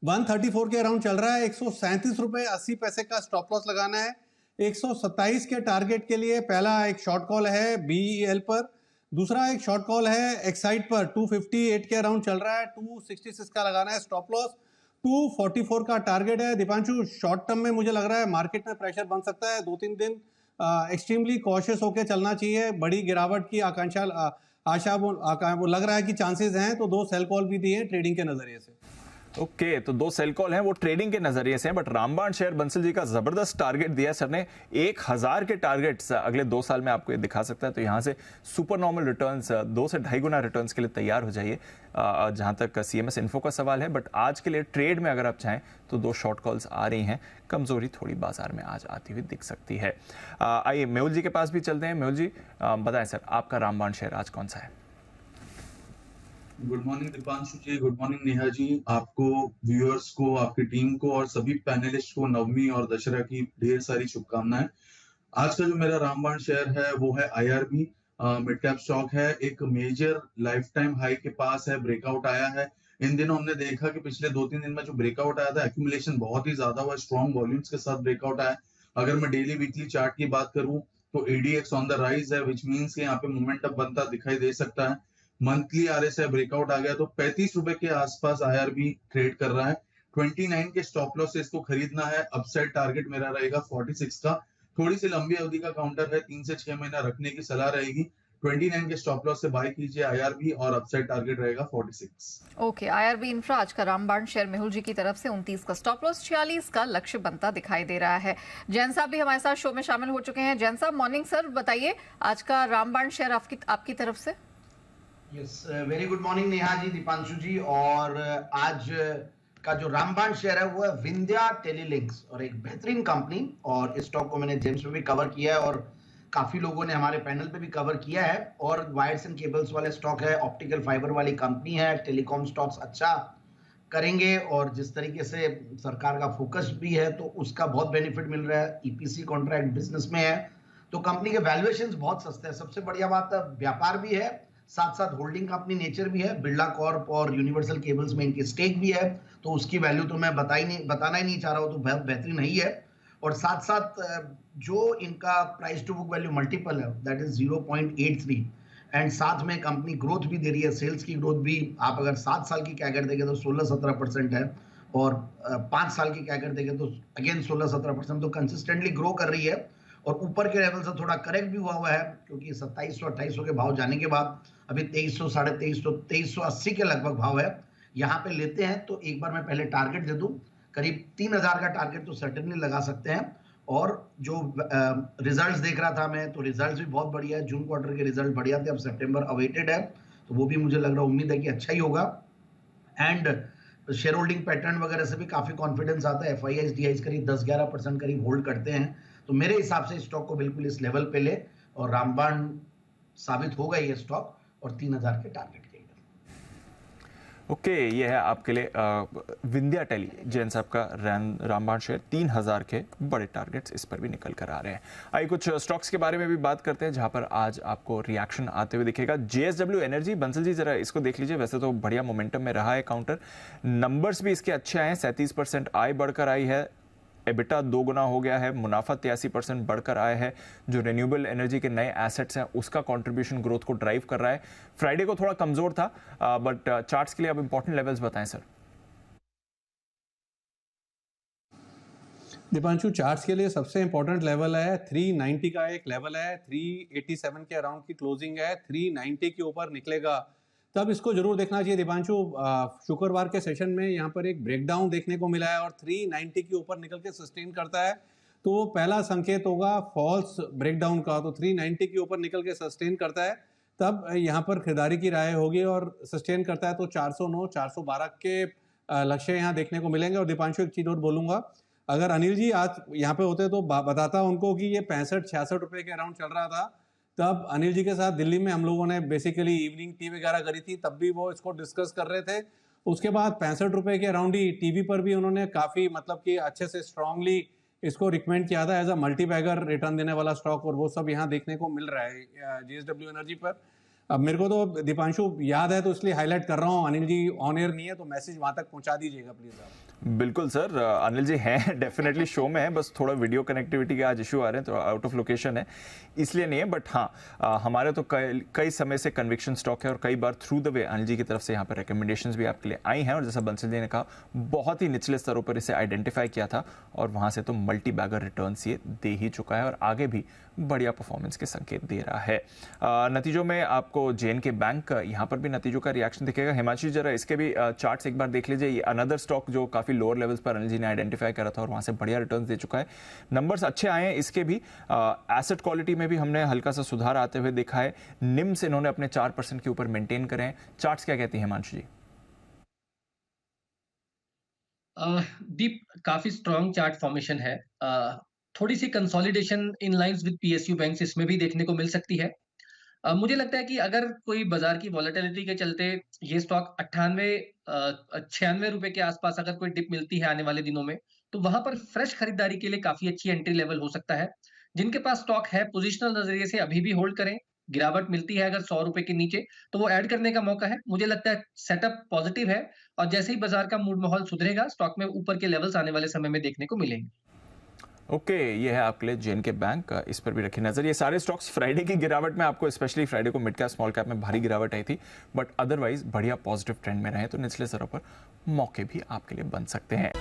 134 के अराउंड चल रहा है। 137 रुपए 80 पैसे का स्टॉप लॉस लगाना है। 127 के टारगेट के लिए पहला एक शॉर्ट कॉल है BEL पर, दूसरा एक शॉर्ट कॉल है एक्साइड पर, 258 के अराउंड चल रहा है, 266 का लगाना है स्टॉप लॉस। 244 का टारगेट है। दीपांशु, शॉर्ट टर्म में मुझे लग रहा है मार्केट में प्रेशर बन सकता है। 2-3 दिन एक्सट्रीमली कॉशियस होकर चलना चाहिए। बड़ी गिरावट की आशा वो लग रहा है कि चांसेस हैं। तो 2 सेल कॉल भी दिए ट्रेडिंग के नजरिए से। ओके, तो 2 सेल कॉल हैं, वो ट्रेडिंग के नजरिए से हैं, बट रामबाण शेयर बंसल जी का जबरदस्त टारगेट दिया है सर ने। 1000 के टारगेट्स अगले 2 साल में आपको ये दिखा सकता है। तो यहाँ से सुपर नॉर्मल रिटर्न्स, 2 से 2.5 गुना रिटर्न्स के लिए तैयार हो जाइए जहाँ तक CMS इन्फो का सवाल है। बट आज के लिए ट्रेड में अगर आप चाहें तो 2 शॉर्ट कॉल्स आ रही हैं। कमजोरी थोड़ी बाजार में आज आती हुई दिख सकती है। आइए मेहुल जी के पास भी चलते हैं। मेहुल जी बताएं सर, आपका रामबाण शेयर आज कौन सा है? गुड मॉर्निंग दीपांशु जी, गुड मॉर्निंग नेहा जी, आपको, व्यूअर्स को, आपकी टीम को और सभी पैनलिस्ट को नवमी और दशहरा की ढेर सारी शुभकामनाएं। आज का जो मेरा रामबाण शेयर है वो है आईआरबी, मिड कैप स्टॉक है, एक मेजर लाइफ टाइम हाई के पास है, ब्रेकआउट आया है। इन दिनों हमने देखा कि पिछले 2-3 दिन में जो ब्रेकआउट आया था, एक्यूमुलेशन बहुत ही ज्यादा हुआ, स्ट्रॉन्ग वॉल्यूम्स के साथ ब्रेकआउट आया। अगर मैं डेली वीकली चार्ट की बात करूं तो एडीएक्स ऑन द राइज है, विच मीन्स यहाँ पे मोमेंटम बनता दिखाई दे सकता है। मंथली आरएसआई ब्रेकआउट आ गया तो 35 रुपए के आसपास आईआरबी ट्रेड कर रहा है। 29 के स्टॉप लॉस से इसको खरीदना है। अपसाइड टारगेट मेरा रहेगा 46 का। थोड़ी सी लंबी अवधि का काउंटर है, 3 से 6 महीना रखने की सलाह रहेगी। 29 के स्टॉप लॉस से बाय कीजिए आईआरबी और अपसाइड टारगेट रहेगा 46। ओके, आईआरबी इंफ्रा आज का रामबाण शेयर मेहुल जी की तरफ से 29 का स्टॉप लॉस, 46 का लक्ष्य बनता दिखाई दे रहा है। जैन साहब भी हमारे साथ शो में शामिल हो चुके हैं। जैन साहब मॉर्निंग सर, बताइए आज का रामबाण शेयर आपकी तरफ से। Yes, very good morning Neha ji, Deepanshu ji. और आज का जो रामबाण शेयर है वो है विंध्या टेलीलिंक्स, और एक बेहतरीन कंपनी, और इस स्टॉक को मैंने जेम्स में भी कवर किया है और काफी लोगों ने हमारे पैनल पे भी कवर किया है। और वायर्स एंड केबल्स वाले स्टॉक है, ऑप्टिकल फाइबर वाली कंपनी है, टेलीकॉम स्टॉक्स अच्छा करेंगे और जिस तरीके से सरकार का फोकस भी है तो उसका बहुत बेनिफिट मिल रहा है। ईपीसी कॉन्ट्रैक्ट बिजनेस में है तो कंपनी के वैल्यूएशंस बहुत सस्ते हैं। सबसे बढ़िया बात है व्यापार भी है, साथ साथ होल्डिंग कंपनी नेचर भी है। बिरला कॉर्प और यूनिवर्सल केबल्स में इनकी स्टेक भी है तो उसकी वैल्यू तो मैं बताना ही नहीं चाह रहा हूं, तो बहुत बेहतरीन नहीं है। और साथ साथ जो इनका price to book value multiple है दैट इज 0.83, एंड साथ में कंपनी ग्रोथ भी दे रही है। सेल्स की ग्रोथ भी आप अगर 7 साल की कैगर देंगे तो 16-17% है, और 5 साल की कैगर देंगे तो अगेन 16-17%, तो कंसिस्टेंटली ग्रो कर रही है। और ऊपर के लेवल से थोड़ा करेक्ट भी हुआ है क्योंकि 2700-2800 के भाव जाने के बाद अभी 2300, 2350, 2380 के लगभग भाव है। यहाँ पे लेते हैं तो एक बार मैं पहले टारगेट दे दूं, करीब 3000 का टारगेट तो सर्टेनली लगा सकते हैं। और जो रिजल्ट्स देख रहा था मैं, तो रिजल्ट्स भी बहुत बढ़िया है। जून क्वार्टर के रिजल्ट बढ़िया थे, अब सितंबर अवेटेड है तो वो भी मुझे लग रहा है, उम्मीद है कि अच्छा ही होगा। एंड शेयर होल्डिंग पैटर्न वगैरह से भी काफी कॉन्फिडेंस आता है। एफआईआईज डीआईज करीब 10-11% करीब होल्ड करते हैं, तो मेरे हिसाब से स्टॉक को बिल्कुल इस लेवल पे ले, और रामबाण साबित होगा ये स्टॉक, और 3000 के टारगेट के। ओके, ये है आपके लिए विंध्या टेली जैन साहब का रामबाण शेयर। 3000 के बड़े टारगेट्स इस पर भी निकल कर आ रहे हैं। आइए कुछ स्टॉक्स के बारे में भी बात करते हैं जहां पर आज आपको रिएक्शन आते हुए दिखेगा। जेएसडब्ल्यू एनर्जी, बंसल जी जरा इसको देख लीजिए। वैसे तो बढ़िया मोमेंटम में रहा है काउंटर, नंबर्स भी इसके अच्छे आए हैं। 37% आय बढ़कर आई है, एबिटा 2 गुना हो गया है, मुनाफा 83% बढ़कर आया है। जो रिन्यूएबल एनर्जी के नए एसेट्स हैं उसका कंट्रीब्यूशन ग्रोथ को ड्राइव कर रहा है। फ्राइडे को थोड़ा कमजोर था, बट चार्ट्स के लिए अब इंपॉर्टेंट लेवल्स बताएं सर। दीपांशु, चार्ट्स के लिए सबसे इंपॉर्टेंट लेवल है 390 का एक लेवल है, 387 के अराउंड की क्लोजिंग है, 390 के ऊपर निकलेगा तब इसको जरूर देखना चाहिए। दीपांशु, शुक्रवार के सेशन में यहाँ पर एक ब्रेकडाउन देखने को मिला है और 390 के ऊपर निकल के सस्टेन करता है तो वो पहला संकेत होगा फॉल्स ब्रेकडाउन का। तो 390 के ऊपर निकल के सस्टेन करता है तब यहाँ पर खरीदारी की राय होगी, और सस्टेन करता है तो 409, 412 के लक्ष्य यहाँ देखने को मिलेंगे। और दीपांशु, एक चीज और बोलूंगा, अगर अनिल जी आज यहाँ पे होते तो बताता उनको कि ये 65-66 रुपए के अराउंड चल रहा था। तब अनिल जी के साथ दिल्ली में हम लोगों ने बेसिकली इवनिंग टी वगैरह करी थी, तब भी वो इसको डिस्कस कर रहे थे। उसके बाद 65 रुपए के अराउंड ही टीवी पर भी उन्होंने काफी मतलब कि अच्छे से स्ट्रांगली इसको रिकमेंड किया था as a multi bagger return देने वाला स्टॉक, और वो सब यहाँ देखने को मिल रहा है जेएसडब्ल्यू एनर्जी पर। अब मेरे को तो दीपांशु याद है तो इसलिए हाईलाइट कर रहा हूँ। अनिल जी ऑन एयर नहीं है तो मैसेज वहां तक पहुंचा दीजिएगा प्लीज आप। बिल्कुल सर, अनिल जी हैं डेफिनेटली शो में है, बस थोड़ा वीडियो कनेक्टिविटी के आज इशू आ रहे हैं तो आउट ऑफ लोकेशन है इसलिए नहीं है। बट हाँ, हमारे तो कई समय से कन्विक्शन स्टॉक है और कई बार through the way Anil ji की तरफ से यहाँ पर रिकमेंडेशंस भी आपके लिए आई हैं। और जैसा बंसल जी ने कहा, बहुत ही निचले स्तरों पर इसे आइडेंटिफाई किया था और वहाँ से तो मल्टी बैगर रिटर्न्स ये दे ही चुका है और आगे भी बढ़िया परफॉर्मेंस के संकेत दे रहा है। नतीजों में आपको जेएनके बैंक यहाँ पर भी नतीजों का रिएक्शन दिखेगा। हिमांशु जरा इसके भी चार्ट्स एक बार देख लीजिए। ये अनदर स्टॉक जो काफी लोअर लेवल्स पर अनिल जी ने आइडेंटिफाई करा था और वहां से बढ़िया रिटर्न्स दे चुका है। नंबर्स अच्छे आए हैं इसके भी। एसेट क्वालिटी में भी हमने हल्का सा सुधार आते हुए देखा है। निम्स इन्होंने अपने 4% के ऊपर मेंटेन करे हैं। चार्ट्स क्या कहती हैं हिमांशु जी? दीप, काफी स्ट्रॉन्ग चार्ट फॉर्मेशन है। थोड़ी सी consolidation in lines with PSU banks इसमें भी देखने को मिल सकती है। मुझे लगता है कि अगर कोई बाजार की वॉलेटिलिटी के चलते ये स्टॉक 96 रुपए के आसपास अगर कोई डिप मिलती है आने वाले दिनों में, तो वहां पर फ्रेश खरीदारी के लिए काफी अच्छी एंट्री लेवल हो सकता है। जिनके पास स्टॉक है पोजिशनल नजरिए से अभी भी होल्ड करें। गिरावट मिलती है अगर 100 रुपए के नीचे तो वो ऐड करने का मौका है। मुझे लगता है सेटअप पॉजिटिव है और जैसे ही बाजार का मूड माहौल सुधरेगा स्टॉक में ऊपर के लेवल्स आने वाले समय में देखने को मिलेंगे। ओके, ये है आपके लिए जे.एन.के बैंक, इस पर भी रखी नजर। ये सारे स्टॉक्स फ्राइडे की गिरावट में आपको, स्पेशली फ्राइडे को मिड कैप स्मॉल कैप में भारी गिरावट आई थी, बट अदरवाइज बढ़िया पॉजिटिव ट्रेंड में रहे, तो निचले स्तरों पर मौके भी आपके लिए बन सकते हैं।